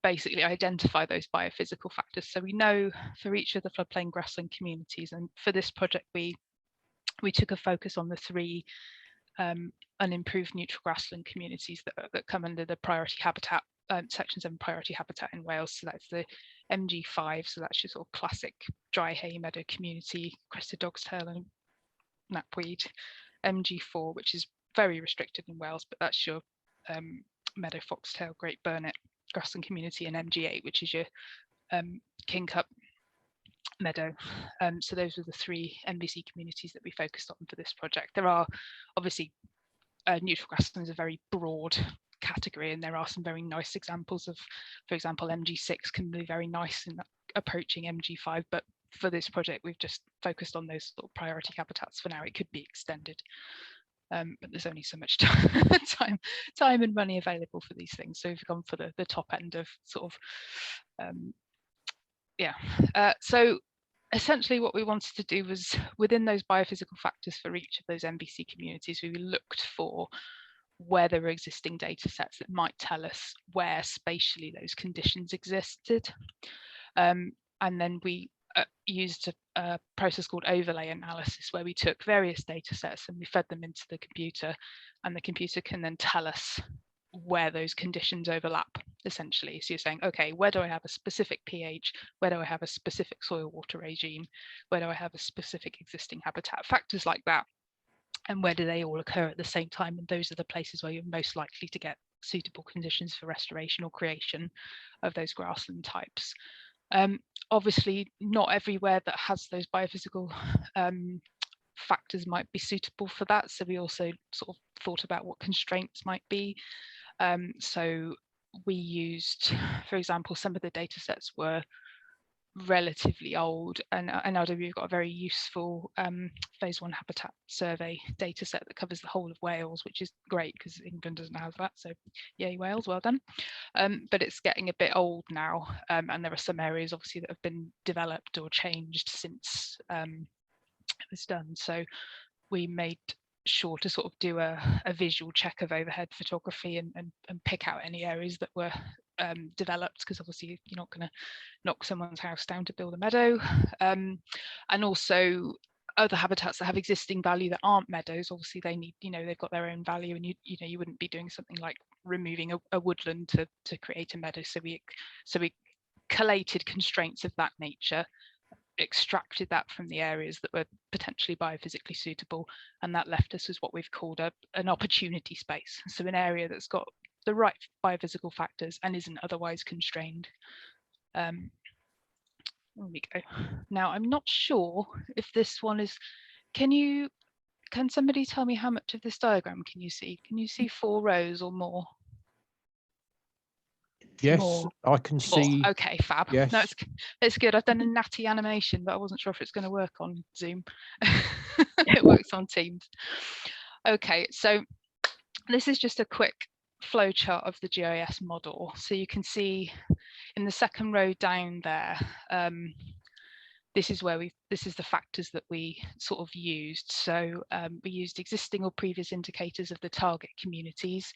basically identify those biophysical factors. So we know for each of the floodplain grassland communities, and for this project we took a focus on the 3 unimproved neutral grassland communities that come under the priority habitat, section 7 priority habitat in Wales. So that's the MG5, so that's your sort of classic dry hay meadow community, crested dog's-tail and knapweed. MG4, which is very restricted in Wales, but that's your meadow foxtail, great burnet grassland community, and MG8, which is your kingcup meadow. So those are the 3 MVC communities that we focused on for this project. There are obviously neutral grassland is a very broad category, and there are some very nice examples of, for example, MG6 can be very nice in approaching MG5, but for this project we've just focused on those sort of priority habitats for now. It could be extended, but there's only so much time and money available for these things, so we've gone for the top end of sort of so essentially what we wanted to do was, within those biophysical factors for each of those MVC communities, we looked for where there were existing data sets that might tell us where spatially those conditions existed. And then we used a process called overlay analysis, where we took various data sets and we fed them into the computer, and the computer can then tell us where those conditions overlap, essentially. So you're saying, okay, where do I have a specific pH? Where do I have a specific soil water regime? Where do I have a specific existing habitat? Factors like that. And where do they all occur at the same time? And those are the places where you're most likely to get suitable conditions for restoration or creation of those grassland types. Obviously, not everywhere that has those biophysical factors might be suitable for that. So we also sort of thought about what constraints might be. So we used, for example, some of the data sets were relatively old, and NRW got a very useful phase 1 habitat survey data set that covers the whole of Wales, which is great because England doesn't have that, so yay Wales, well done. But it's getting a bit old now, and there are some areas obviously that have been developed or changed since it was done. So we made sure to sort of do a visual check of overhead photography and pick out any areas that were developed, because obviously you're not going to knock someone's house down to build a meadow. And also other habitats that have existing value that aren't meadows, obviously they need, they've got their own value, and you wouldn't be doing something like removing a woodland to create a meadow. So we collated constraints of that nature, extracted that from the areas that were potentially biophysically suitable, and that left us as what we've called an opportunity space. So an area that's got the right biophysical factors and isn't otherwise constrained. There we go. Now I'm not sure if this one is, can somebody tell me how much of this diagram can you see? Can you see 4 rows or more? Yes, more. I can see. Okay, fab. Yes. No, it's good. I've done a natty animation, but I wasn't sure if it's going to work on Zoom. It works on Teams. Okay, so this is just a quick flowchart of the GIS model. So you can see in the second row down there, this is the factors that we sort of used. So we used existing or previous indicators of the target communities,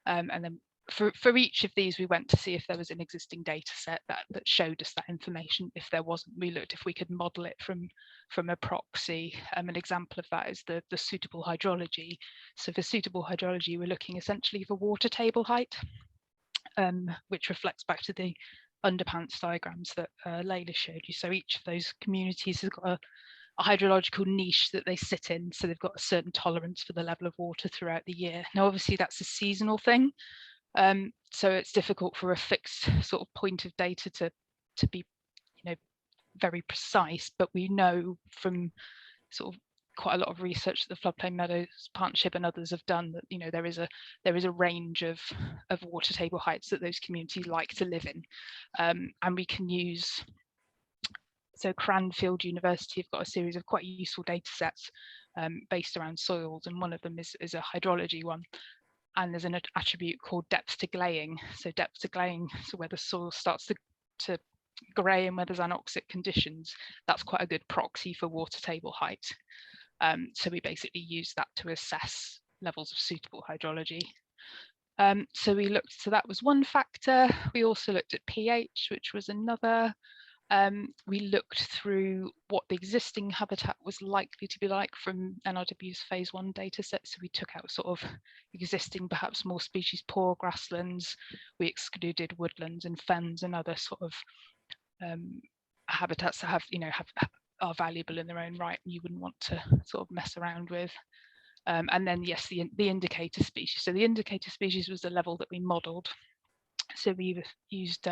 and then for each of these, we went to see if there was an existing data set that showed us that information. If there wasn't, we looked if we could model it from a proxy. An example of that is the suitable hydrology. So for suitable hydrology, we're looking essentially for water table height, which reflects back to the underpants diagrams that Leila showed you. So each of those communities has got a hydrological niche that they sit in, so they've got a certain tolerance for the level of water throughout the year. Now, obviously, that's a seasonal thing. So it's difficult for a fixed sort of point of data to be, very precise, but we know from sort of quite a lot of research that the Floodplain Meadows Partnership and others have done that, there is a range of water table heights that those communities like to live in, and we can use. So Cranfield University have got a series of quite useful data sets based around soils, and one of them is a hydrology one. And there's an attribute called depth to glaying. So depth to glaying, so where the soil starts to grey and where there's anoxic conditions, that's quite a good proxy for water table height. So we basically use that to assess levels of suitable hydrology. So that was one factor. We also looked at pH, which was another. We looked through what the existing habitat was likely to be like from NRW's phase 1 data set. So we took out sort of existing, perhaps more species poor grasslands. We excluded woodlands and fens and other sort of habitats that are valuable in their own right and you wouldn't want to sort of mess around with. And then yes, the indicator species. So the indicator species was the level that we modelled. So we used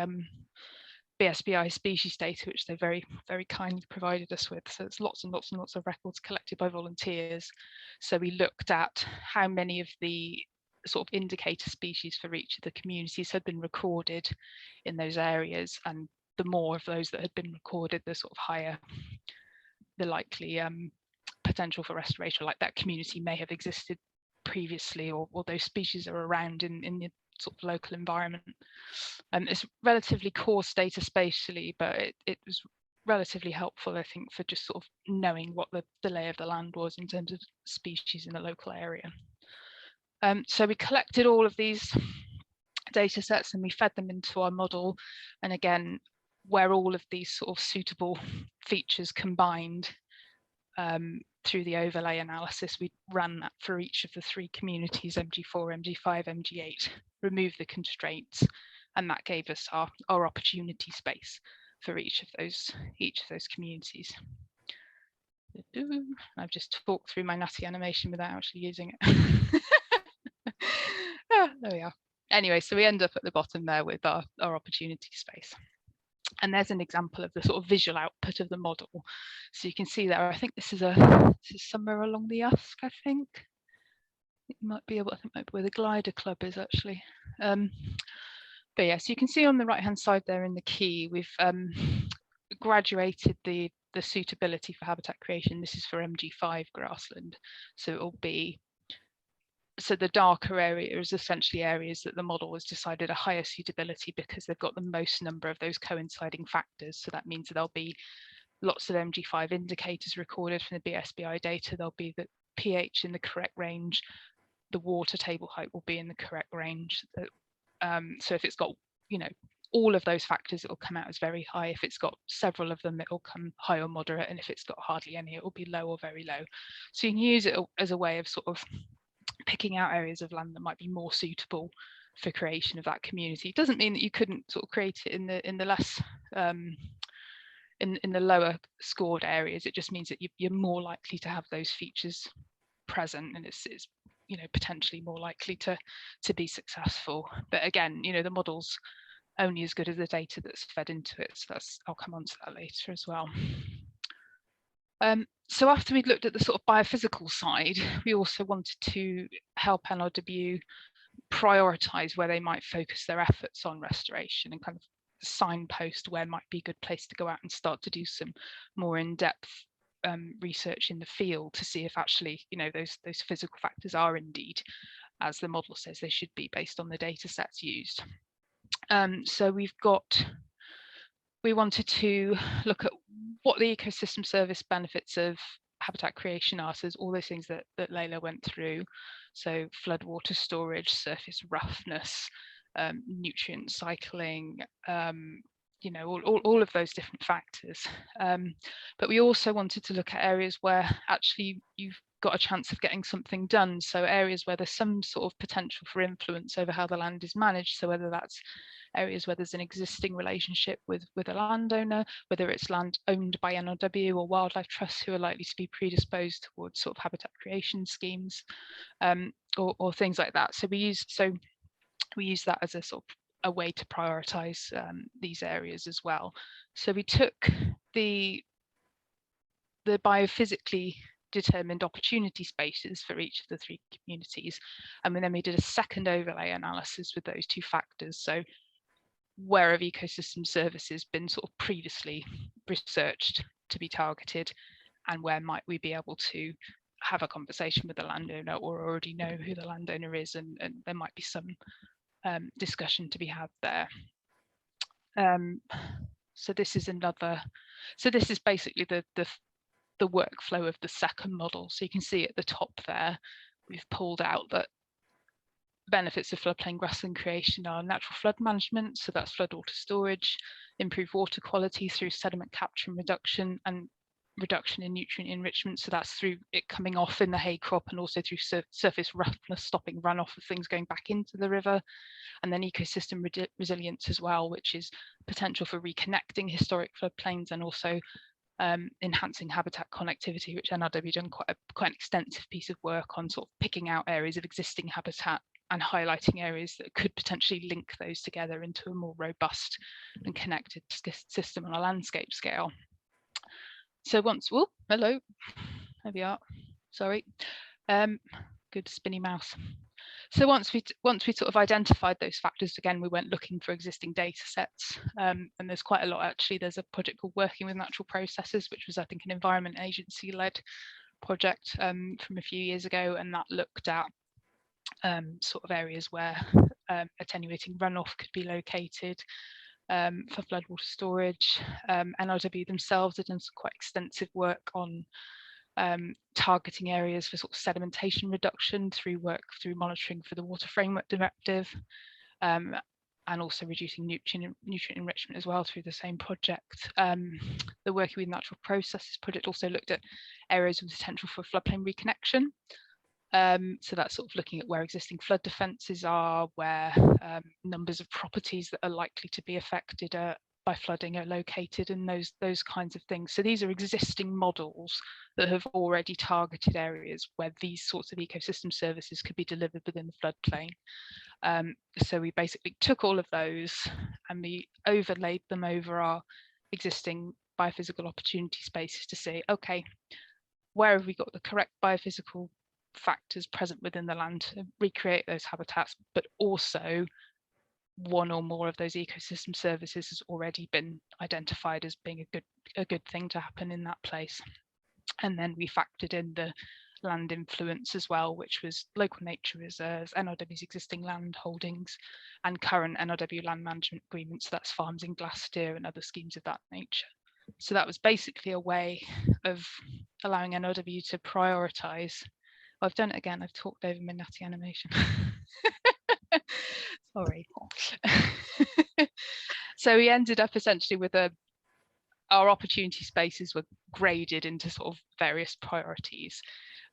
BSBI species data, which they very, very kindly provided us with. So it's lots and lots and lots of records collected by volunteers. So we looked at how many of the sort of indicator species for each of the communities had been recorded in those areas, and the more of those that had been recorded, the sort of higher the likely potential for restoration, like that community may have existed previously, or those species are around in the sort of local environment. It's relatively coarse data spatially, but it was relatively helpful, I think, for just sort of knowing what the lay of the land was in terms of species in the local area. So we collected all of these data sets and we fed them into our model, and again, where all of these sort of suitable features combined through the overlay analysis, we ran that for each of the 3 communities, MG4, MG5, MG8, remove the constraints, and that gave us our opportunity space for each of those communities. I've just talked through my nutty animation without actually using it. There we are. Anyway, so we end up at the bottom there with our opportunity space. And there's an example of the sort of visual output of the model. So you can see there, I think this is somewhere along the Usk, I think. It might be able, I think might be where the glider club is actually. But yeah, so you can see on the right hand side there in the key, we've graduated the suitability for habitat creation. This is for MG5 grassland. So it will be, so the darker area is essentially areas that the model has decided a higher suitability because they've got the most number of those coinciding factors. So that means that there'll be lots of MG5 indicators recorded from the BSBI data. There'll be the pH in the correct range. The water table height will be in the correct range. So if it's got, you know, all of those factors, it will come out as very high. If it's got several of them, it will come high or moderate. And if it's got hardly any, it will be low or very low. So you can use it as a way of sort of picking out areas of land that might be more suitable for creation of that community. It doesn't mean that you couldn't sort of create it in the less in the lower scored areas. It just means that you're more likely to have those features present, and it's you know, potentially more likely to be successful. But again, you know, the model's only as good as the data that's fed into it. So that's, I'll come on to that later as well. So after we'd looked at the sort of biophysical side, we also wanted to help NRW prioritise where they might focus their efforts on restoration and kind of signpost where might be a good place to go out and start to do some more in-depth research in the field to see if actually, you know, those physical factors are indeed, as the model says they should be, based on the data sets used. So we wanted to look at what the ecosystem service benefits of habitat creation are. So there's all those things that Leila went through. So floodwater storage, surface roughness, nutrient cycling, you know, all of those different factors. But we also wanted to look at areas where actually you've got a chance of getting something done. So areas where there's some sort of potential for influence over how the land is managed. So whether that's areas where there's an existing relationship with a landowner, whether it's land owned by NRW or wildlife trusts who are likely to be predisposed towards sort of habitat creation schemes, or things like that. So we use that as a sort of a way to prioritise these areas as well. So we took the biophysically determined opportunity spaces for each of the 3 communities, and then we did a second overlay analysis with those 2 factors. So where have ecosystem services been sort of previously researched to be targeted, and where might we be able to have a conversation with the landowner or already know who the landowner is, and there might be some discussion to be had there. So this is basically the workflow of the second model. So you can see at the top there, we've pulled out that benefits of floodplain grassland creation are natural flood management, so that's floodwater storage, improved water quality through sediment capture and reduction in nutrient enrichment, so that's through it coming off in the hay crop and also through surface roughness, stopping runoff of things going back into the river, and then ecosystem resilience as well, which is potential for reconnecting historic floodplains and also enhancing habitat connectivity, which NRW done quite an extensive piece of work on, sort of picking out areas of existing habitat and highlighting areas that could potentially link those together into a more robust and connected system on a landscape scale. So hello, there we are, sorry, good spinny mouse. So once we sort of identified those factors, again, we went looking for existing data sets, and there's quite a lot actually. There's a project called Working with Natural Processes, which was, I think, an Environment Agency led project from a few years ago, and that looked at sort of areas where attenuating runoff could be located for floodwater storage. NRW themselves have done some quite extensive work on targeting areas for sort of sedimentation reduction through monitoring for the Water Framework Directive, and also reducing nutrient enrichment as well through the same project. The Working with Natural Processes project also looked at areas with potential for floodplain reconnection. So that's sort of looking at where existing flood defences are, where numbers of properties that are likely to be affected by flooding are located, and those kinds of things. So these are existing models that have already targeted areas where these sorts of ecosystem services could be delivered within the floodplain. So we basically took all of those and we overlaid them over our existing biophysical opportunity spaces to say, okay, where have we got the correct biophysical factors present within the land to recreate those habitats, but also one or more of those ecosystem services has already been identified as being a good thing to happen in that place. And then we factored in the land influence as well, which was local nature reserves, NRW's existing land holdings, and current NRW land management agreements. So that's farms in Gloucester and other schemes of that nature. So that was basically a way of allowing NRW to prioritise. Oh, I've done it again. I've talked over my natty animation. Sorry. So we ended up essentially with our opportunity spaces were graded into sort of various priorities.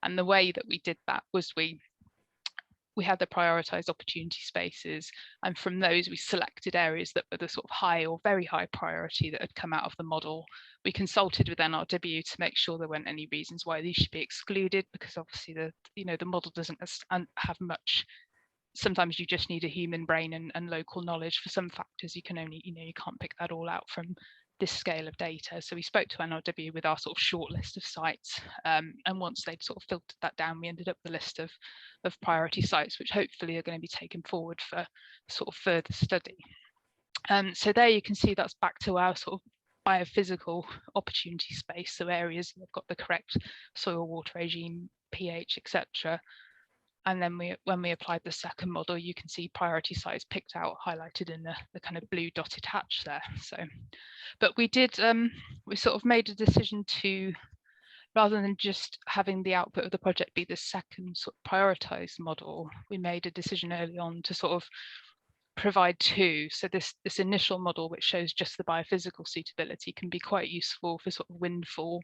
And the way that we did that was we had the prioritised opportunity spaces, and from those we selected areas that were the sort of high or very high priority that had come out of the model. We consulted with NRW to make sure there weren't any reasons why these should be excluded, because obviously the model doesn't have much. Sometimes you just need a human brain and local knowledge. For some factors you can only, you can't pick that all out from this scale of data. So we spoke to NRW with our sort of short list of sites, and once they'd sort of filtered that down, we ended up with a list of priority sites, which hopefully are going to be taken forward for sort of further study. So there you can see that's back to our sort of biophysical opportunity space, so areas that have got the correct soil water regime, pH, etc. And then when we applied the second model, you can see priority sites picked out, highlighted in the kind of blue dotted hatch there. So, but we sort of made a decision to, rather than just having the output of the project be the second sort of prioritized model, we made a decision early on to sort of provide two. So this initial model, which shows just the biophysical suitability, can be quite useful for sort of windfall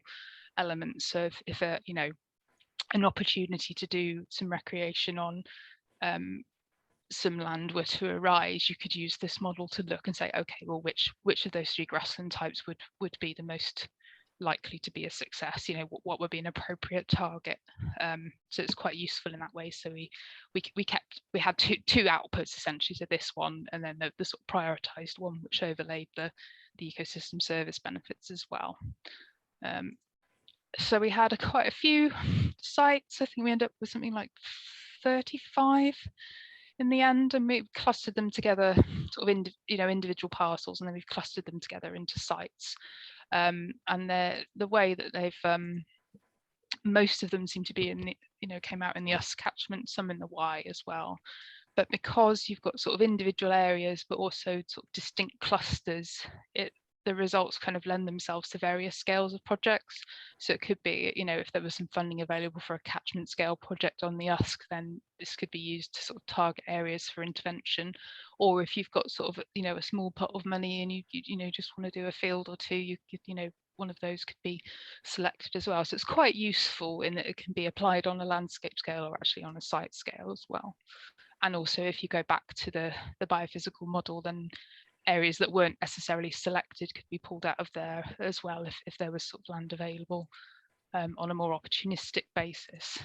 elements. So if an opportunity to do some recreation on some land were to arise, you could use this model to look and say, okay, well, which of those three grassland types would be the most likely to be a success? What would be an appropriate target? So it's quite useful in that way. So we had two outputs essentially. So this one, and then the sort of prioritized one, which overlaid the ecosystem service benefits as well. So we had quite a few sites. I think we ended up with something like 35 in the end, and we clustered them together, sort of individual parcels, and then we've clustered them together into sites. And the way that they've most of them seem to be in the, came out in the US catchment, some in the Y as well. But because you've got sort of individual areas, but also sort of distinct clusters, the results kind of lend themselves to various scales of projects. So it could be, if there was some funding available for a catchment scale project on the USC, then this could be used to sort of target areas for intervention. Or if you've got sort of, a small pot of money and you just want to do a field or two, you could, one of those could be selected as well. So it's quite useful in that it can be applied on a landscape scale or actually on a site scale as well. And also if you go back to the biophysical model, then areas that weren't necessarily selected could be pulled out of there as well if there was sort of land available on a more opportunistic basis.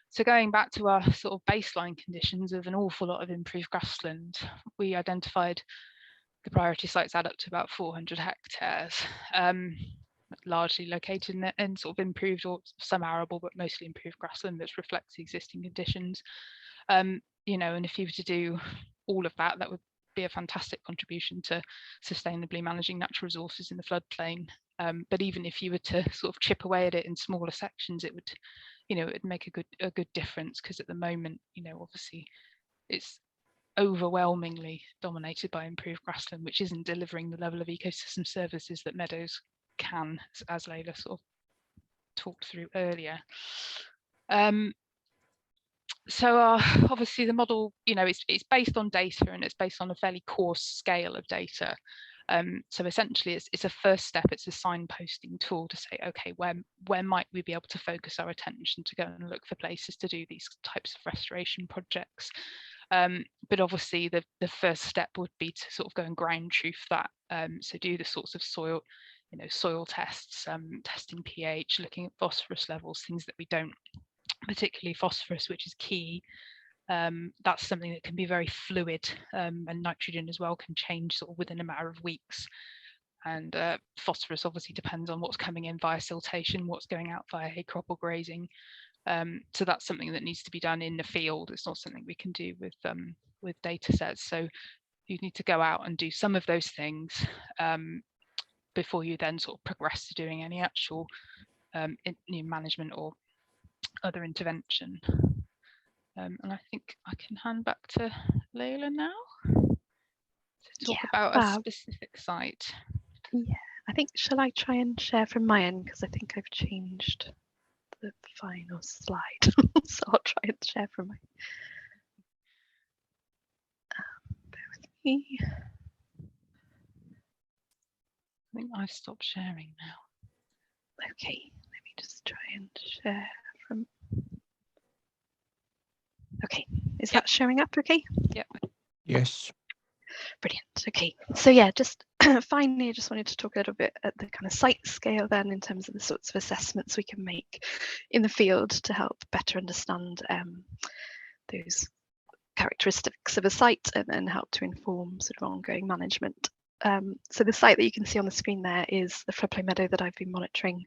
So going back to our sort of baseline conditions of an awful lot of improved grassland, we identified the priority sites add up to about 400 hectares, largely located in sort of improved or some arable, but mostly improved grassland that reflects the existing conditions. And if you were to do all of that, that would be a fantastic contribution to sustainably managing natural resources in the floodplain. But even if you were to sort of chip away at it in smaller sections, it would, it'd make a good difference, because at the moment, obviously it's overwhelmingly dominated by improved grassland, which isn't delivering the level of ecosystem services that meadows can, as Leila sort of talked through earlier. So obviously the model, it's based on data, and it's based on a fairly coarse scale of data. So essentially it's a first step, it's a signposting tool to say, okay, where might we be able to focus our attention to go and look for places to do these types of restoration projects. But obviously the first step would be to sort of go and ground truth that. So do the sorts of soil tests, testing pH, looking at phosphorus levels, things that we don't, particularly phosphorus, which is key. That's something that can be very fluid, and nitrogen as well can change sort of within a matter of weeks. And phosphorus obviously depends on what's coming in via siltation, what's going out via hay crop or grazing. So that's something that needs to be done in the field. It's not something we can do with data sets. So you need to go out and do some of those things before you then sort of progress to doing any actual management or other intervention. And I think I can hand back to Leila now to talk about a specific site. Yeah, I think, shall I try and share from my end, because I think I've changed the final slide. So I'll try and share from my bear with me. I think I've stopped sharing now. Okay, let me just try and share from. Okay, is that showing up okay? Yep. Yes. Brilliant. Okay, so yeah, just finally, I just wanted to talk a little bit at the kind of site scale then, in terms of the sorts of assessments we can make in the field to help better understand those characteristics of a site and help to inform sort of ongoing management. So the site that you can see on the screen there is the floodplain meadow that I've been monitoring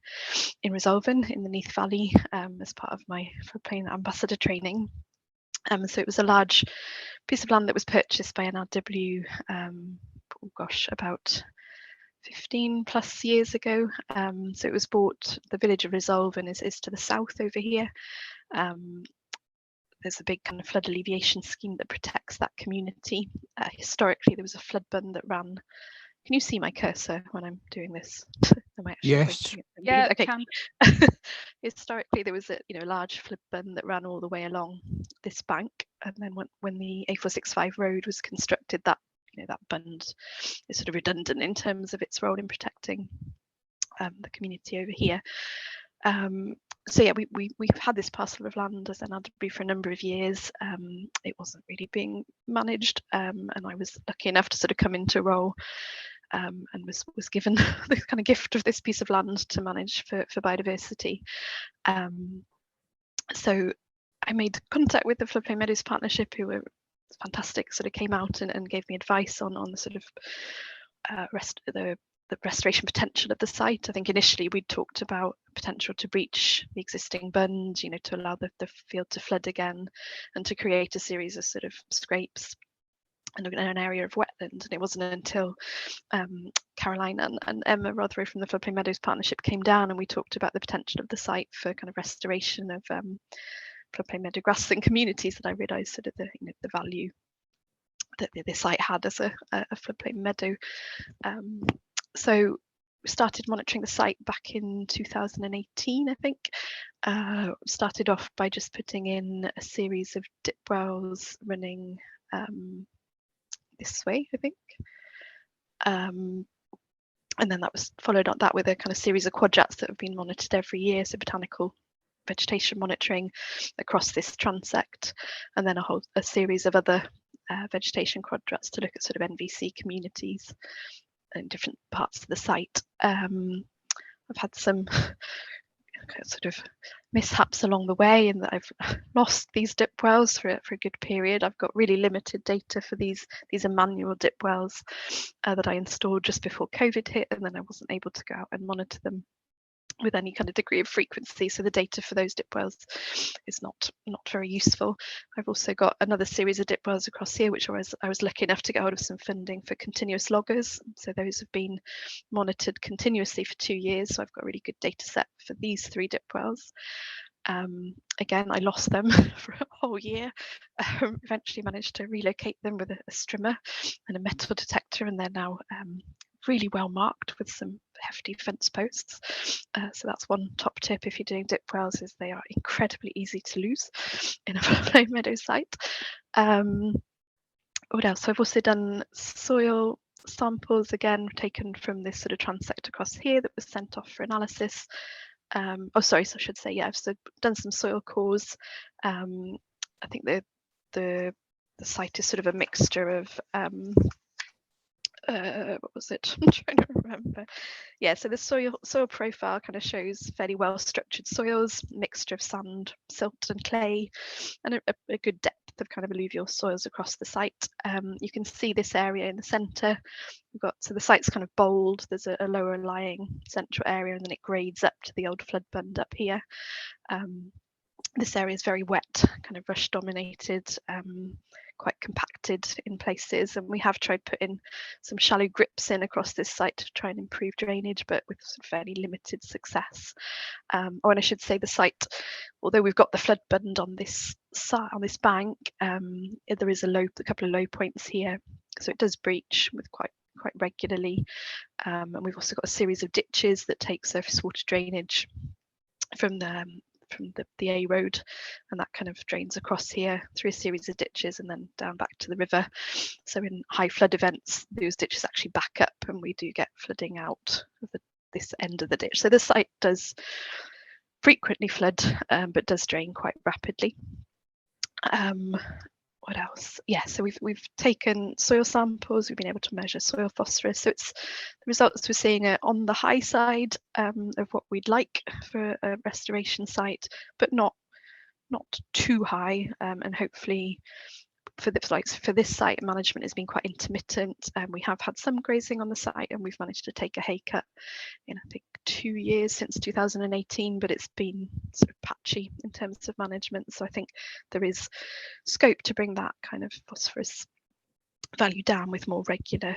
in Resolven in the Neath Valley as part of my floodplain ambassador training. So it was a large piece of land that was purchased by NRW, about 15 plus years ago. So it was bought, the village of Resolven is to the south over here. There's a big kind of flood alleviation scheme that protects that community. Historically, there was a flood bund that ran. Can you see my cursor when I'm doing this? Am I actually Yes. Yeah, okay. can. Historically, there was a large flood bund that ran all the way along this bank, and then when the A465 road was constructed, that that bund is sort of redundant in terms of its role in protecting the community over here. So yeah, we've had this parcel of land as NRW for a number of years. It wasn't really being managed, and I was lucky enough to sort of come into a role and was given the kind of gift of this piece of land to manage for biodiversity. So I made contact with the Floodplain Meadows Partnership, who were fantastic, sort of came out and gave me advice on the sort of the restoration potential of the site. I think initially we talked about potential to breach the existing bund, to allow the field to flood again and to create a series of sort of scrapes and an area of wetland. And it wasn't until Caroline and Emma Rotherow from the Floodplain Meadows Partnership came down and we talked about the potential of the site for kind of restoration of floodplain meadow grassland communities that I realised sort of the value that the site had as a floodplain meadow. So we started monitoring the site back in 2018, I think. Started off by just putting in a series of dip wells running this way, I think. And then that was followed up that with a kind of series of quadrats that have been monitored every year, so botanical vegetation monitoring across this transect, and then a series of other vegetation quadrats to look at sort of NVC communities in different parts of the site. I've had some sort of mishaps along the way, in that I've lost these dip wells for a good period. I've got really limited data for these are manual dip wells that I installed just before COVID hit, and then I wasn't able to go out and monitor them with any kind of degree of frequency, so the data for those dip wells is not very useful. I've also got another series of dip wells across here, which I was lucky enough to get hold of some funding for continuous loggers, so those have been monitored continuously for 2 years, so I've got a really good data set for these 3 dip wells. Again, I lost them for a whole year. Eventually managed to relocate them with a strimmer and a metal detector, and they're now really well marked with some hefty fence posts. So that's one top tip if you're doing dip wells, is they are incredibly easy to lose in a floodplain meadow site. What else? So I've also done soil samples, again taken from this sort of transect across here that was sent off for analysis. Oh, sorry, so I should say, yeah, I've done some soil cores. I think the site is sort of a mixture of what was it? I'm trying to remember. Yeah, so the soil profile kind of shows fairly well structured soils, mixture of sand, silt and clay, and a good depth of kind of alluvial soils across the site. You can see this area in the centre. We've got, so the site's kind of bold. There's a lower lying central area, and then it grades up to the old flood bund up here. This area is very wet, kind of rush dominated, quite compacted in places, and we have tried putting some shallow grips in across this site to try and improve drainage, but with sort of fairly limited success. And I should say the site, although we've got the flood bund on this side, on this bank, there is a couple of low points here, so it does breach with quite regularly, and we've also got a series of ditches that take surface water drainage from the A road, and that kind of drains across here through a series of ditches and then down back to the river. So in high flood events, those ditches actually back up, and we do get flooding out of this end of the ditch. So the site does frequently flood, but does drain quite rapidly. What else? Yeah, so we've taken soil samples. We've been able to measure soil phosphorus. So it's the results we're seeing are on the high side of what we'd like for a restoration site, but not too high. And hopefully for this site, management has been quite intermittent. We have had some grazing on the site, and we've managed to take a hay cut in, I think, 2 years since 2018, but it's been sort of patchy in terms of management. So I think there is scope to bring that kind of phosphorus value down with more regular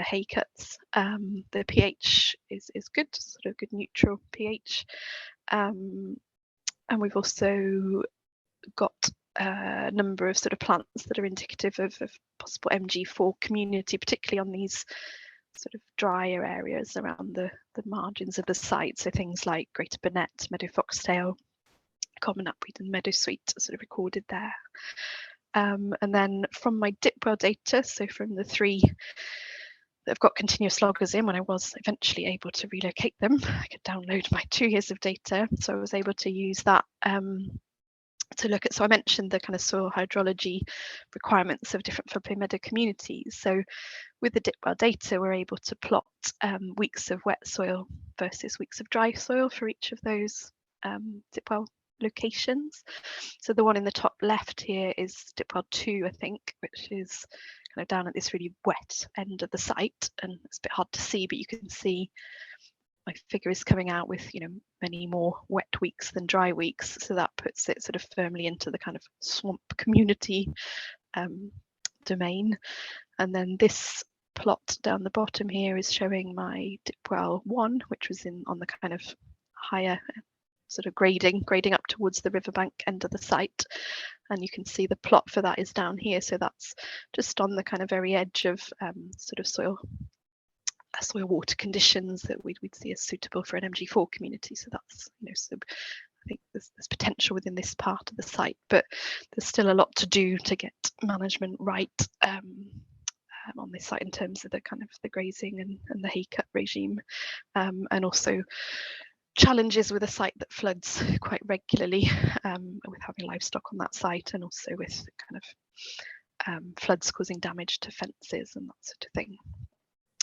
hay cuts. The pH is good, sort of good neutral pH, and we've also got a number of sort of plants that are indicative of possible MG4 community, particularly on these sort of drier areas around the margins of the site. So things like greater bonnet, meadow foxtail, common knapweed and meadowsweet are sort of recorded there. And then from my dip well data, so from the 3 that have got continuous loggers in, when I was eventually able to relocate them, I could download my 2 years of data. So I was able to use that to look at, so I mentioned the kind of soil hydrology requirements of different floodplain meadow communities. So with the dip well data, we're able to plot weeks of wet soil versus weeks of dry soil for each of those dip well locations. So the one in the top left here is dip well 2, I think, which is kind of down at this really wet end of the site, and it's a bit hard to see, but you can see my figure is coming out with, you know, many more wet weeks than dry weeks, so that puts it sort of firmly into the kind of swamp community domain. And then this plot down the bottom here is showing my dip well 1, which was on the kind of higher sort of grading up towards the riverbank end of the site, and you can see the plot for that is down here. So that's just on the kind of very edge of sort of soil water conditions that we'd see as suitable for an MG4 community. So that's, you know, so I think there's potential within this part of the site, but there's still a lot to do to get management right on this site in terms of the kind of the grazing and the hay cut regime, and also challenges with a site that floods quite regularly, with having livestock on that site, and also with kind of floods causing damage to fences and that sort of thing.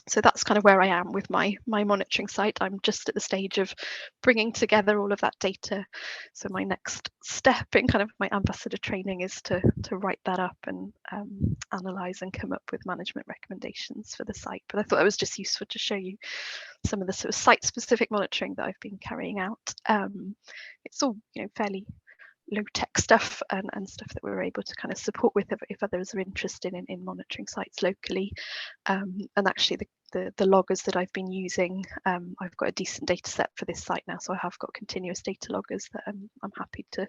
So that's kind of where I am with my monitoring site. I'm just at the stage of bringing together all of that data. So my next step in kind of my ambassador training is to write that up and analyse and come up with management recommendations for the site. But I thought it was just useful to show you some of the sort of site-specific monitoring that I've been carrying out. It's all, you know, fairly low-tech stuff and stuff that we were able to kind of support with if others are interested in monitoring sites locally. And actually the loggers that I've been using, I've got a decent data set for this site now, so I have got continuous data loggers that I'm happy to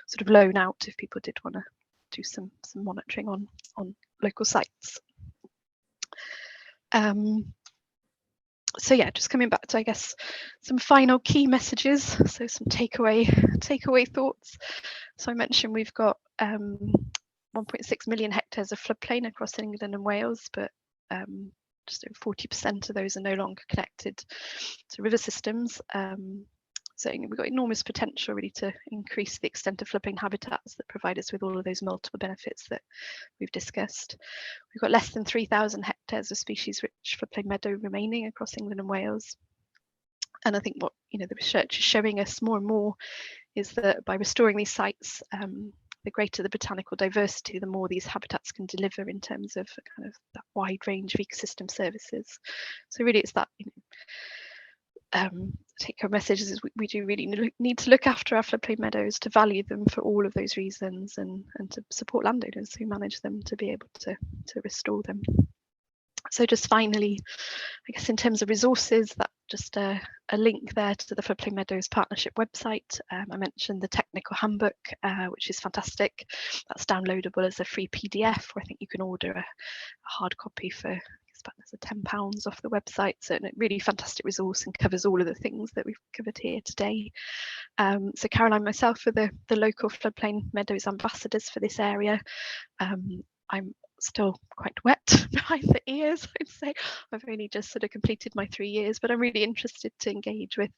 sort of loan out if people did want to do some monitoring on local sites. So yeah, just coming back to, I guess, some final key messages. So some takeaway thoughts. So I mentioned we've got 1.6 million hectares of floodplain across England and Wales, but just over 40% of those are no longer connected to river systems. So we've got enormous potential really to increase the extent of floodplain habitats that provide us with all of those multiple benefits that we've discussed. We've got less than 3,000 hectares of species-rich floodplain meadow remaining across England and Wales. And I think what the research is showing us more and more is that by restoring these sites, the greater the botanical diversity, the more these habitats can deliver in terms of kind of that wide range of ecosystem services. So really, it's that take home message is we do really need to look after our floodplain meadows, to value them for all of those reasons, and to support landowners who manage them to be able to restore them. So just finally, I guess in terms of resources, that just a link there to the Floodplain Meadows Partnership website. I mentioned the technical handbook, which is fantastic. That's downloadable as a free PDF, or I think you can order a hard copy for £10 off the website. So a really fantastic resource and covers all of the things that we've covered here today. So Caroline and myself are the local Floodplain Meadows ambassadors for this area. I'm still quite wet behind the ears, I'd say. I've only just sort of completed my 3 years, but I'm really interested to engage with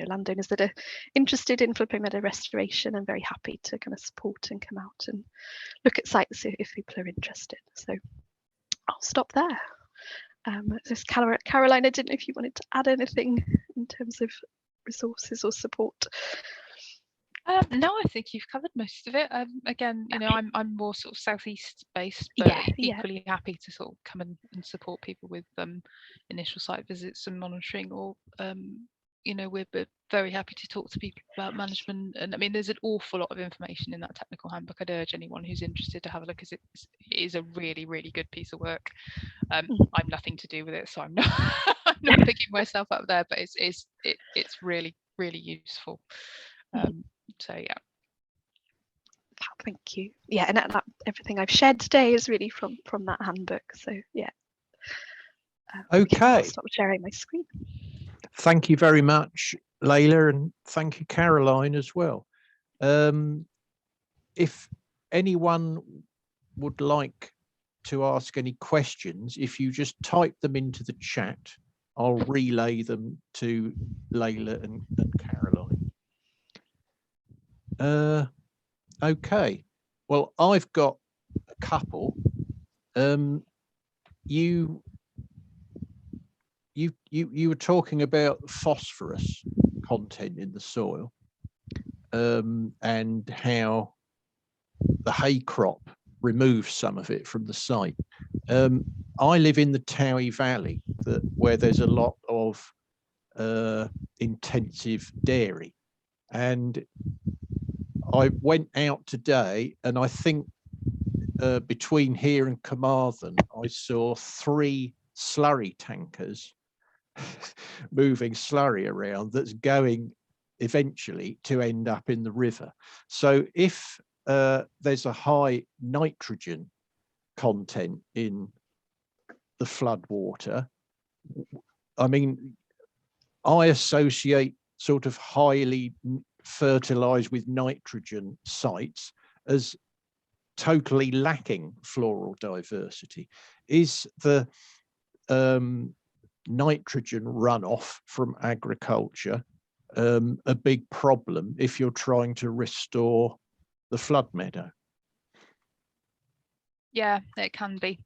landowners that are interested in floodplain meadow restoration, and very happy to kind of support and come out and look at sites if people are interested. So I'll stop there. Just Caroline, I didn't know if you wanted to add anything in terms of resources or support. No, I think you've covered most of it. Again, I'm more sort of southeast based, but equally happy to sort of come and support people with initial site visits and monitoring, or we're very happy to talk to people about management. And I mean, there's an awful lot of information in that technical handbook. I'd urge anyone who's interested to have a look, because it is a really, really good piece of work. I'm nothing to do with it, so I'm not I'm not picking myself up there, but it's really, really useful. So yeah. Thank you. Yeah, and that everything I've shared today is really from that handbook. So yeah. Okay. I'll stop sharing my screen. Thank you very much, Leila, and thank you, Caroline, as well. If anyone would like to ask any questions, if you just type them into the chat, I'll relay them to Leila and Caroline. Okay, well, I've got a couple. You were talking about phosphorus content in the soil, and how the hay crop removes some of it from the site. I live in the Towie Valley, where there's a lot of intensive dairy, and I went out today, and I think between here and Carmarthen, I saw 3 slurry tankers moving slurry around that's going eventually to end up in the river. So if there's a high nitrogen content in the flood water, I mean, I associate sort of highly fertilized with nitrogen sites as totally lacking floral diversity. Is the nitrogen runoff from agriculture a big problem if you're trying to restore the flood meadow? Yeah, it can be.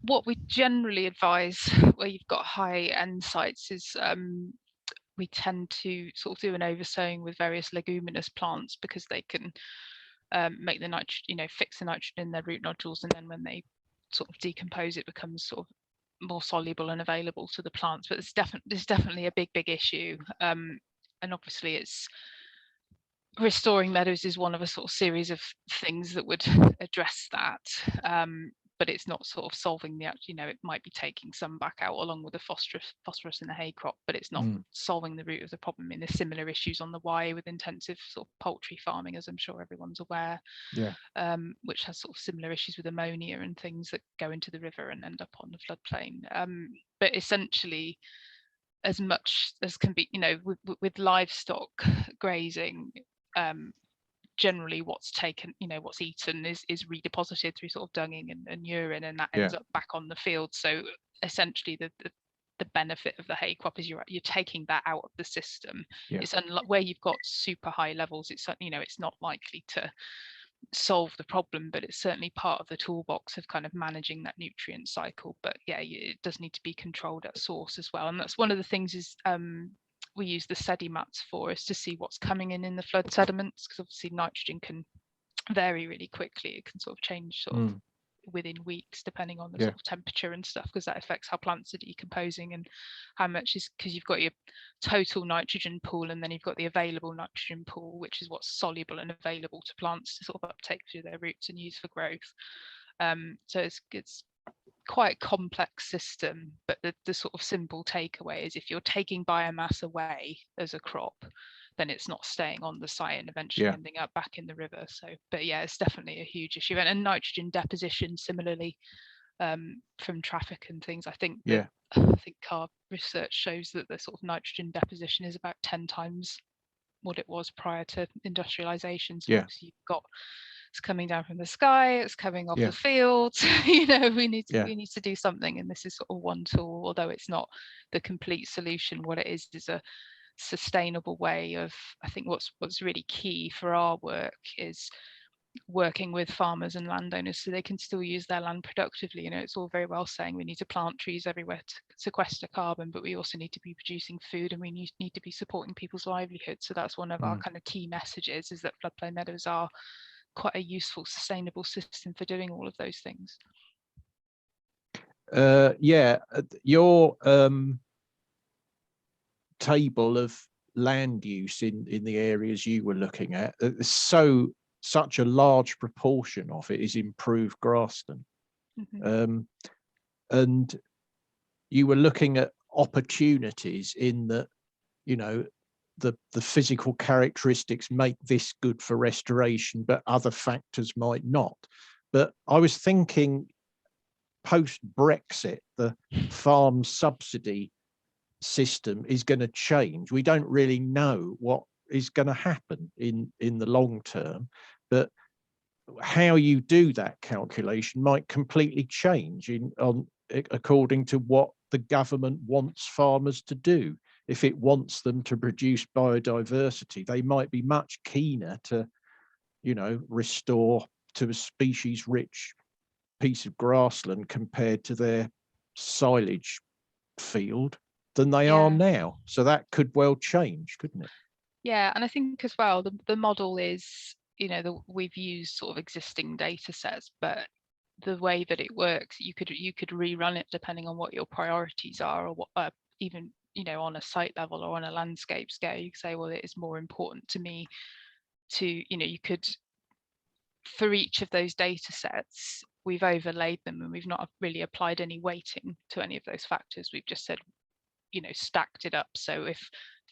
What we generally advise where you've got high end sites is we tend to sort of do an oversowing with various leguminous plants, because they can make the nitrogen, fix the nitrogen in their root nodules, and then when they sort of decompose, it becomes sort of more soluble and available to the plants. But it's definitely a big issue, and obviously it's restoring meadows is one of a sort of series of things that would address that. but it's not sort of solving the, it might be taking some back out along with the phosphorus in the hay crop, but it's not solving the root of the problem. There's similar issues on the Wye with intensive sort of poultry farming, as I'm sure everyone's aware, which has sort of similar issues with ammonia and things that go into the river and end up on the floodplain. But essentially, as much as can be, with livestock grazing, generally what's taken, what's eaten is redeposited through sort of dunging and urine, and that ends up back on the field. So essentially the benefit of the hay crop is you're taking that out of the system. It's where you've got super high levels, it's it's not likely to solve the problem, but it's certainly part of the toolbox of kind of managing that nutrient cycle. But it does need to be controlled at source as well, and that's one of the things is we use the sediments for, is to see what's coming in the flood sediments, because obviously nitrogen can vary really quickly. It can sort of change sort of within weeks depending on the sort of temperature and stuff, because that affects how plants are decomposing and how much is, because you've got your total nitrogen pool and then you've got the available nitrogen pool, which is what's soluble and available to plants to sort of uptake through their roots and use for growth. So it's quite a complex system, but the sort of simple takeaway is if you're taking biomass away as a crop, then it's not staying on the site and eventually ending up back in the river. So, but it's definitely a huge issue. And nitrogen deposition similarly, from traffic and things. I think our research shows that the sort of nitrogen deposition is about 10 times what it was prior to industrialization. So you've got, it's coming down from the sky, it's coming off the fields. We need to do something, and this is sort of one tool, although it's not the complete solution. What it is a sustainable way of, I think what's really key for our work is working with farmers and landowners so they can still use their land productively. It's all very well saying we need to plant trees everywhere to sequester carbon, but we also need to be producing food, and we need to be supporting people's livelihoods. So that's one of our kind of key messages, is that floodplain meadows are quite a useful, sustainable system for doing all of those things. Your table of land use in the areas you were looking at, such a large proportion of it is improved grassland. And you were looking at opportunities in that, the physical characteristics make this good for restoration, but other factors might not. But I was thinking post-Brexit, the farm subsidy system is going to change. We don't really know what is going to happen in the long term, but how you do that calculation might completely change according to what the government wants farmers to do. If it wants them to produce biodiversity, they might be much keener to, restore to a species rich piece of grassland compared to their silage field than they are now. So that could well change, couldn't it? Yeah, and I think as well, the model is, we've used sort of existing data sets, but the way that it works, you could rerun it depending on what your priorities are, or what even on a site level or on a landscape scale. You could say, well, it is more important to me to, you could, for each of those data sets, we've overlaid them and we've not really applied any weighting to any of those factors. We've just said, stacked it up. So if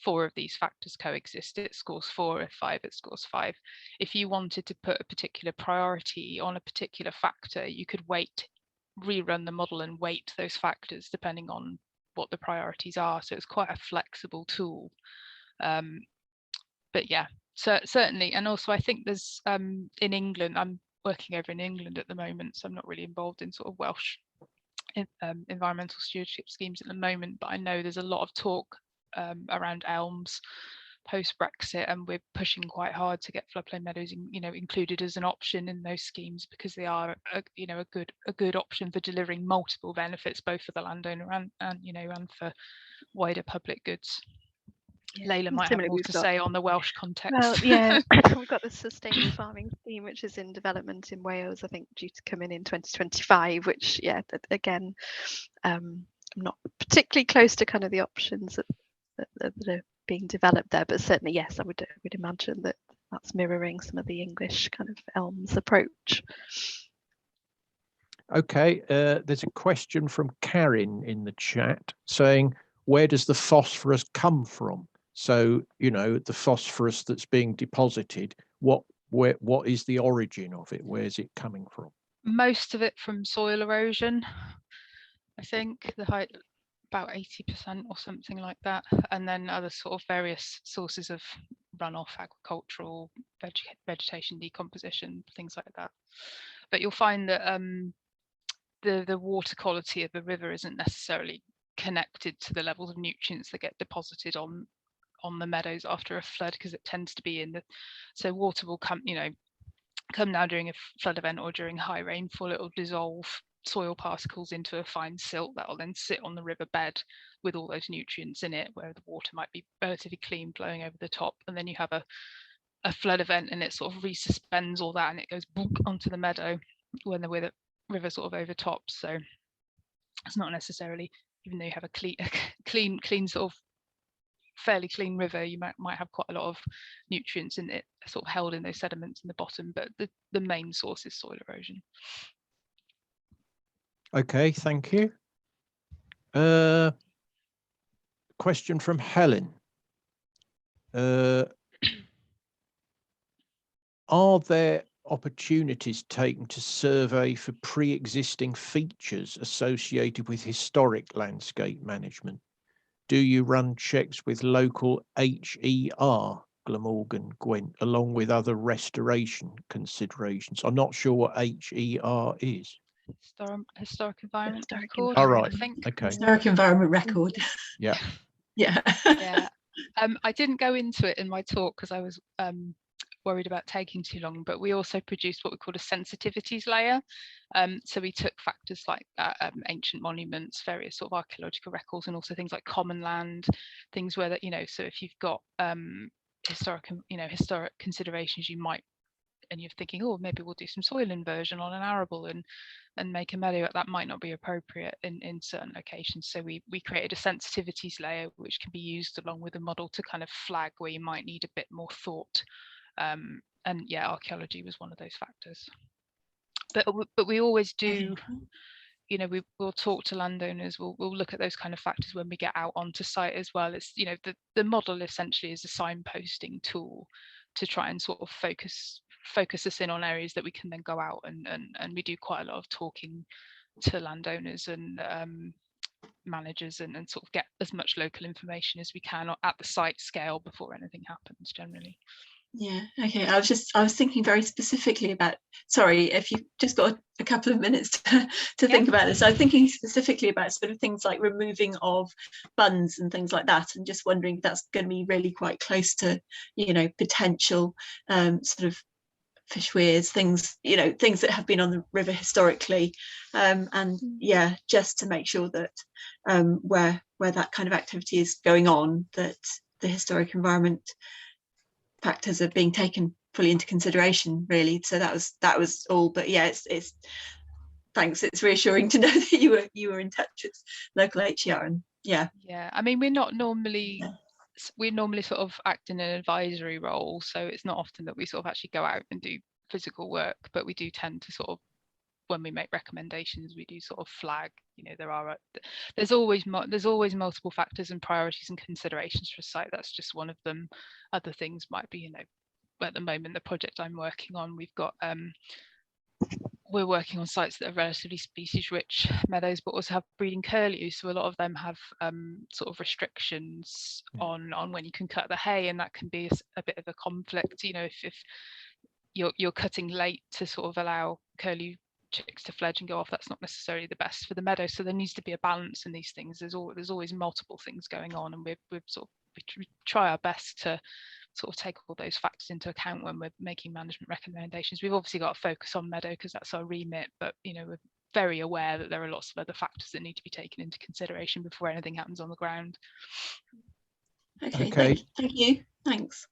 4 of these factors coexist, it scores 4. If 5, it scores 5. If you wanted to put a particular priority on a particular factor, you could rerun the model and weight those factors depending on what the priorities are. So it's quite a flexible tool. But certainly. And also I think there's in England, I'm working over in England at the moment, so I'm not really involved in sort of Welsh environmental stewardship schemes at the moment, but I know there's a lot of talk around elms post-Brexit, and we're pushing quite hard to get floodplain meadows included as an option in those schemes, because they are a good option for delivering multiple benefits, both for the landowner and for wider public goods. Leila might have more to say on the Welsh context. Well, we've got the sustainable farming scheme, which is in development in Wales, I think due to come in 2025, which again, I'm not particularly close to kind of the options that are being developed there, but certainly yes, I would imagine that that's mirroring some of the English kind of elms approach. Okay, there's a question from Karen in the chat saying, where does the phosphorus come from? So, you know, the phosphorus that's being deposited, what is the origin of it? Where's it coming from? Most of it from soil erosion, I think, the height about 80% or something like that, and then other sort of various sources of runoff, agricultural, vegetation decomposition, things like that. But you'll find that the water quality of the river isn't necessarily connected to the levels of nutrients that get deposited on the meadows after a flood, because it tends to be in the, so water will come, you know, come down during a flood event or during high rainfall. It will dissolve soil particles into a fine silt that will then sit on the riverbed with all those nutrients in it, where the water might be relatively clean flowing over the top, and then you have a flood event and it sort of resuspends all that and it goes boom onto the meadow when the river sort of overtops. So it's not necessarily, even though you have a clean sort of fairly clean river, you might have quite a lot of nutrients in it sort of held in those sediments in the bottom, but the main source is soil erosion. Okay, thank you. Question from Helen. Are there opportunities taken to survey for pre-existing features associated with historic landscape management? Do you run checks with local HER, Glamorgan, Gwent, along with other restoration considerations? I'm not sure what HER is. Historic environment record. All right. I think. Okay. Historic environment record. Yeah. Yeah. Yeah. I didn't go into it in my talk because I was worried about taking too long, but we also produced what we call a sensitivities layer. So we took factors like ancient monuments, various sort of archaeological records, and also things like common land, things where that, you know, so if you've got historic considerations, you might, and you're thinking, oh, maybe we'll do some soil inversion on an arable and make a meadow, that might not be appropriate in certain locations. So we created a sensitivities layer which can be used along with a model to kind of flag where you might need a bit more thought. And yeah, archaeology was one of those factors. But we always do, you know, we'll talk to landowners, we'll look at those kind of factors when we get out onto site as well. It's, you know, the model essentially is a signposting tool to try and sort of focus us in on areas that we can then go out and we do quite a lot of talking to landowners and managers and sort of get as much local information as we can at the site scale before anything happens generally. Yeah, okay. I was thinking very specifically about, sorry, if you've just got a couple of minutes to think about this. I'm thinking specifically about sort of things like removing of bunds and things like that, and just wondering if that's going to be really quite close to, you know, potential sort of fish weirs, things, you know, things that have been on the river historically, and yeah, just to make sure that where that kind of activity is going on, that the historic environment factors are being taken fully into consideration, really. So that was all. But yeah, it's thanks. It's reassuring to know that you were in touch with local HER, and yeah. I mean, we're not normally we normally sort of act in an advisory role, so it's not often that we sort of actually go out and do physical work, but we do tend to sort of, when we make recommendations, we do sort of flag, you know, there's always multiple factors and priorities and considerations for a site. That's just one of them. Other things might be, you know, at the moment, the project I'm working on, we've got we're working on sites that are relatively species rich meadows, but also have breeding curlews. So a lot of them have sort of restrictions on when you can cut the hay, and that can be a bit of a conflict. You know, if you're cutting late to sort of allow curlew chicks to fledge and go off, that's not necessarily the best for the meadow. So there needs to be a balance in these things. There's always multiple things going on, and we try our best to sort of take all those factors into account when we're making management recommendations. We've obviously got to focus on meadow because that's our remit, but you know, we're very aware that there are lots of other factors that need to be taken into consideration before anything happens on the ground. Okay. Thank you. Thanks.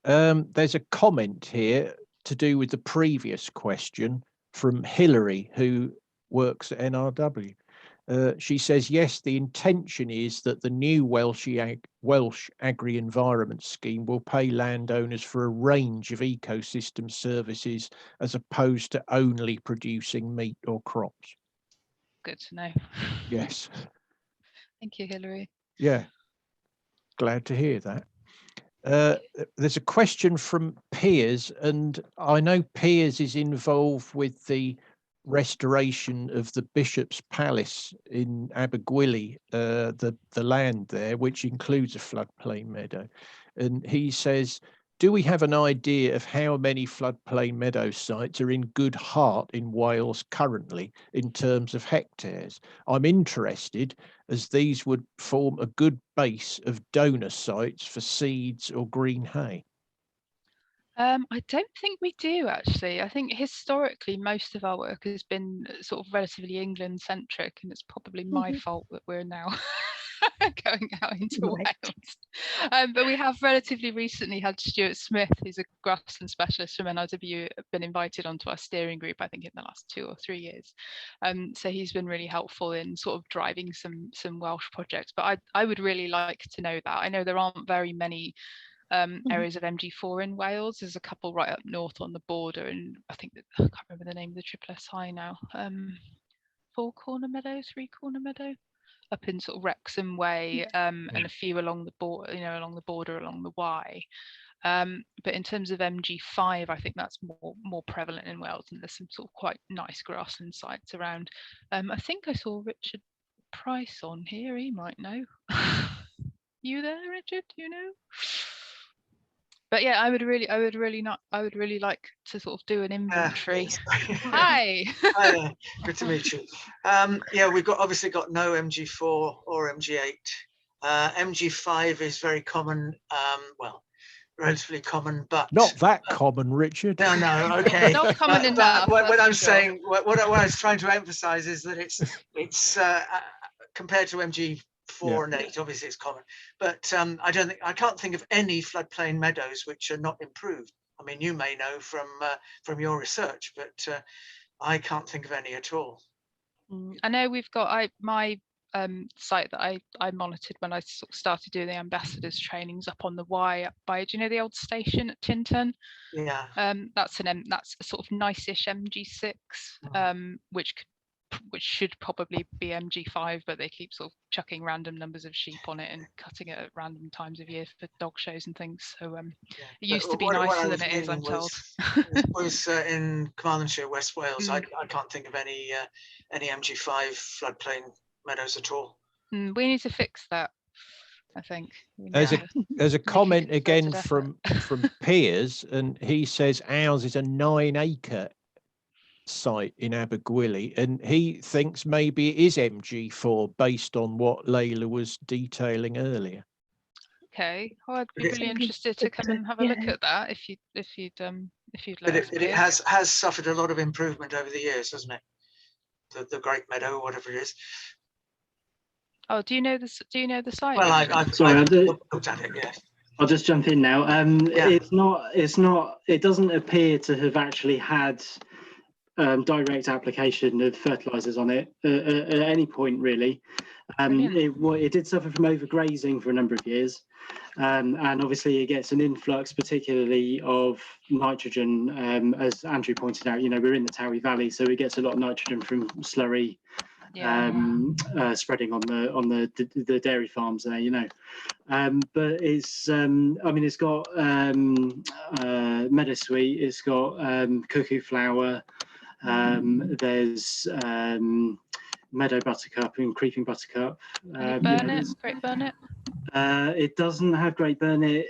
There's a comment here to do with the previous question from Hilary, who works at NRW. She says, yes, the intention is that the new Welsh Agri-Environment Scheme will pay landowners for a range of ecosystem services as opposed to only producing meat or crops. Good to know. Yes. Thank you, Hilary. Yeah. Glad to hear that. There's a question from Piers, and I know Piers is involved with the restoration of the Bishop's Palace in Abergwili, the land there, which includes a floodplain meadow. And he says, do we have an idea of how many floodplain meadow sites are in good heart in Wales currently in terms of hectares? I'm interested, as these would form a good base of donor sites for seeds or green hay. I don't think we do, actually. I think historically most of our work has been sort of relatively England centric, and it's probably my fault that we're now going out into Wales. But we have relatively recently had Stuart Smith, who's a grassland specialist from NRW, been invited onto our steering group, I think in the last 2 or 3 years. So he's been really helpful in sort of driving some Welsh projects. But I would really like to know that. I know there aren't very many areas of MG4 in Wales. There's a couple right up north on the border, and I think that I can't remember the name of the Triple SI now. 4 Corner Meadow, 3 Corner Meadow, up in sort of Wrexham Way, and a few along the border, along the Y. But in terms of MG5, I think that's more prevalent in Wales, and there's some sort of quite nice grassland sites around. I think I saw Richard Price on here. He might know. You there, Richard? You know? But yeah, I would really like to sort of do an inventory. Yes. Hi. Hi, good to meet you. Yeah, we've obviously got no MG4 or MG8. MG5 is very common, well, relatively common, but not that common, Richard. No, okay. Not common enough. But what I'm saying, what I was trying to emphasize is that it's compared to MG4 and 8, obviously it's common, but I can't think of any floodplain meadows which are not improved. I mean, you may know from your research, but I can't think of any at all. I know we've got my site that I monitored when I sort of started doing the ambassadors trainings up on the Y up by, do you know the old station at Tintern? Yeah. That's a sort of nice-ish MG6, which should probably be MG5, but they keep sort of chucking random numbers of sheep on it and cutting it at random times of year for dog shows and things. So it used to be nicer than it is, I'm told. Was in Carmarthenshire, West Wales. I can't think of any MG5 floodplain meadows at all. We need to fix that, I think. There's a comment again from Piers, and he says ours is a 9-acre site in Abergwili, and he thinks maybe it is MG4 based on what Leila was detailing earlier. Okay, well, I'd be really interested to come and have a look at that if you'd let us. But it has suffered a lot of improvement over the years, hasn't it? The Great Meadow, whatever it is. Oh, do you know the site? Well, I've looked at it. Yes. I'll just jump in now. It doesn't appear to have actually had direct application of fertilizers on it at any point, really. It did suffer from overgrazing for a number of years, and obviously it gets an influx, particularly of nitrogen, as Andrew pointed out. We're in the Towie Valley, so it gets a lot of nitrogen from slurry spreading on the dairy farms there. But it's it's got meadowsweet, it's got cuckoo flower, there's meadow buttercup and creeping buttercup. Great burnet? It doesn't have great burnet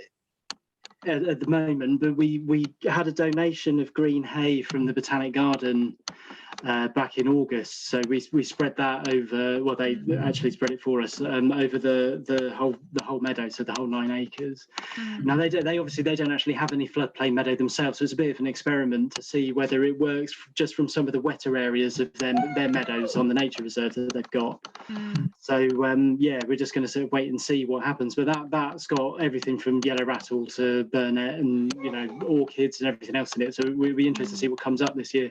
at the moment, but we had a donation of green hay from the Botanic Garden back in August, so we spread that over. Well, they actually spread it for us over the whole meadow, so the whole 9 acres. Now they obviously don't actually have any floodplain meadow themselves, so it's a bit of an experiment to see whether it works just from some of the wetter areas of their meadows on the nature reserve that they've got. So we're just going to sort of wait and see what happens. But that's got everything from yellow rattle to burnet and orchids and everything else in it. So we'll be interested to see what comes up this year.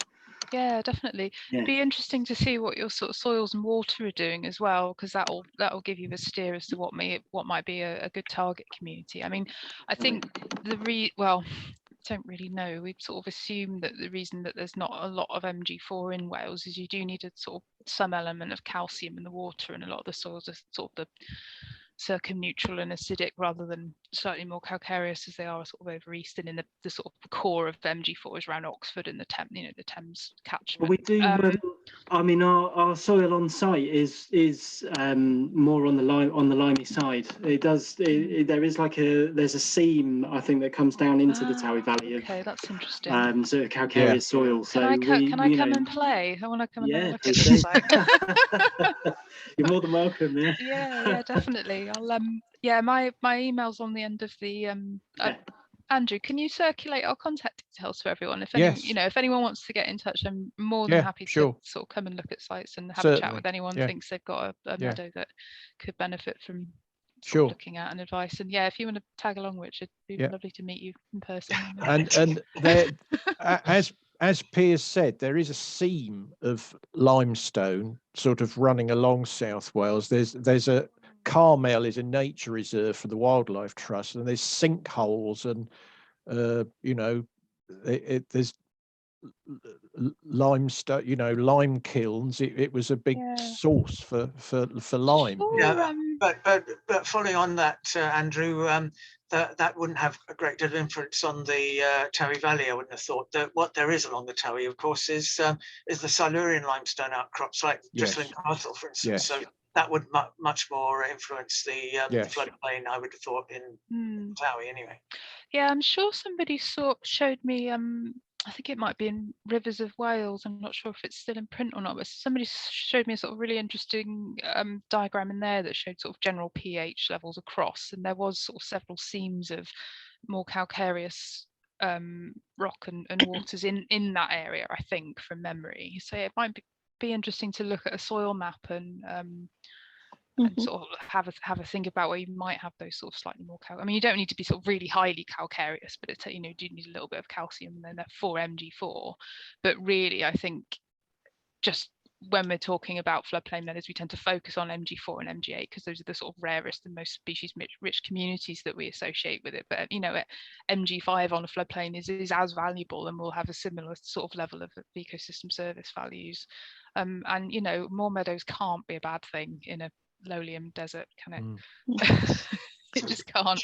Yeah, definitely. Yeah. It'd be interesting to see what your sort of soils and water are doing as well, because that'll give you a steer as to what might be a good target community. I mean, I think well, don't really know. We'd sort of assume that the reason that there's not a lot of MG4 in Wales is you do need a sort of some element of calcium in the water, and a lot of the soils are sort of the circumneutral and acidic rather than slightly more calcareous as they are sort of over east, and in the sort of core of MG4 is around Oxford and the Thames catchment. Well, we do. I mean, our soil on site is more on the limey side. It does. There is there's a seam, I think, that comes down into the Towie Valley. Okay, that's interesting. Sort of calcareous soil. So can I come and play? I want to come and have a look at please the site. You're more than welcome. Yeah. Yeah, definitely. I'll my email's on the end of the Andrew, can you circulate our contact details for everyone? If if anyone wants to get in touch, I'm more than happy to sort of come and look at sites and have a chat with anyone who thinks they've got a meadow that could benefit from looking at and advice. And if you want to tag along, Richard, it'd be lovely to meet you in person. And there, as Piers said, there is a seam of limestone sort of running along South Wales. There's a Carmel is a nature reserve for the Wildlife Trust, and there's sinkholes and there's limestone, lime kilns. It was a big source for lime. Yeah, but following on that, Andrew, that wouldn't have a great deal of influence on the Towie Valley. I wouldn't have thought. That what there is along the Towie, of course, is the Silurian limestone outcrops, like Bristling Castle, for instance. So that would much more influence the floodplain, I would have thought, in Towie anyway. Yeah, I'm sure somebody showed me. I think it might be in Rivers of Wales. I'm not sure if it's still in print or not, but somebody showed me a sort of really interesting diagram in there that showed sort of general pH levels across, and there was sort of several seams of more calcareous rock and waters in that area, I think, from memory. So it might be interesting to look at a soil map and sort of have a think about where you might have those sort of slightly more I mean, you don't need to be sort of really highly calcareous, but do need a little bit of calcium, and then they're for MG4. But really, I think just when we're talking about floodplain meadows, we tend to focus on MG4 and MG8 because those are the sort of rarest and most species rich communities that we associate with it. But MG5 on a floodplain is as valuable and will have a similar sort of level of ecosystem service values. And more meadows can't be a bad thing in a lowlium desert, can it? It just can't.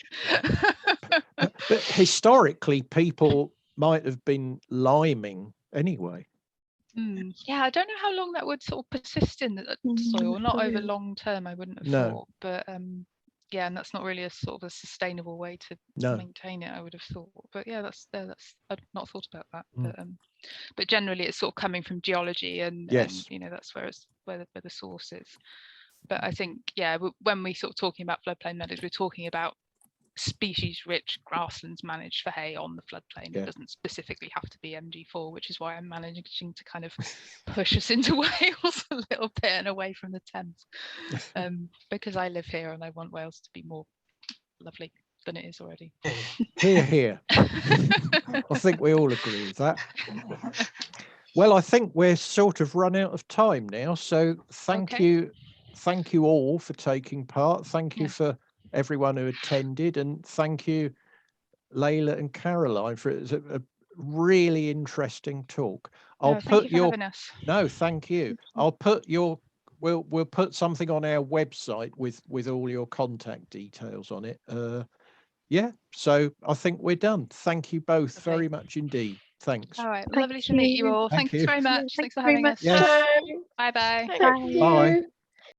but historically, people might have been liming anyway. Yeah, I don't know how long that would sort of persist in the soil. Not over long term, I wouldn't have thought. But and that's not really a sort of a sustainable way to maintain it, I would have thought. But that's I'd not thought about that. But generally, it's sort of coming from geology, and that's where the source is. But I think when we sort of talking about floodplain meadows, we're talking about species-rich grasslands managed for hay on the floodplain. It doesn't specifically have to be MG4, which is why I'm managing to kind of push us into Wales a little bit and away from the Thames, because I live here and I want Wales to be more lovely than it is already. Here. I think we all agree with that. Well, I think we're sort of run out of time now, so thank you all for taking part. Thank you for everyone who attended, and thank you, Leila and Caroline, for a really interesting talk. Thank you for having us. No, thank you. I'll put we'll put something on our website with all your contact details on it. So I think we're done. Thank you both very much indeed. Thanks. All right, lovely to meet you all. Thanks very much. Thanks for having us. Yes. Bye-bye. Bye.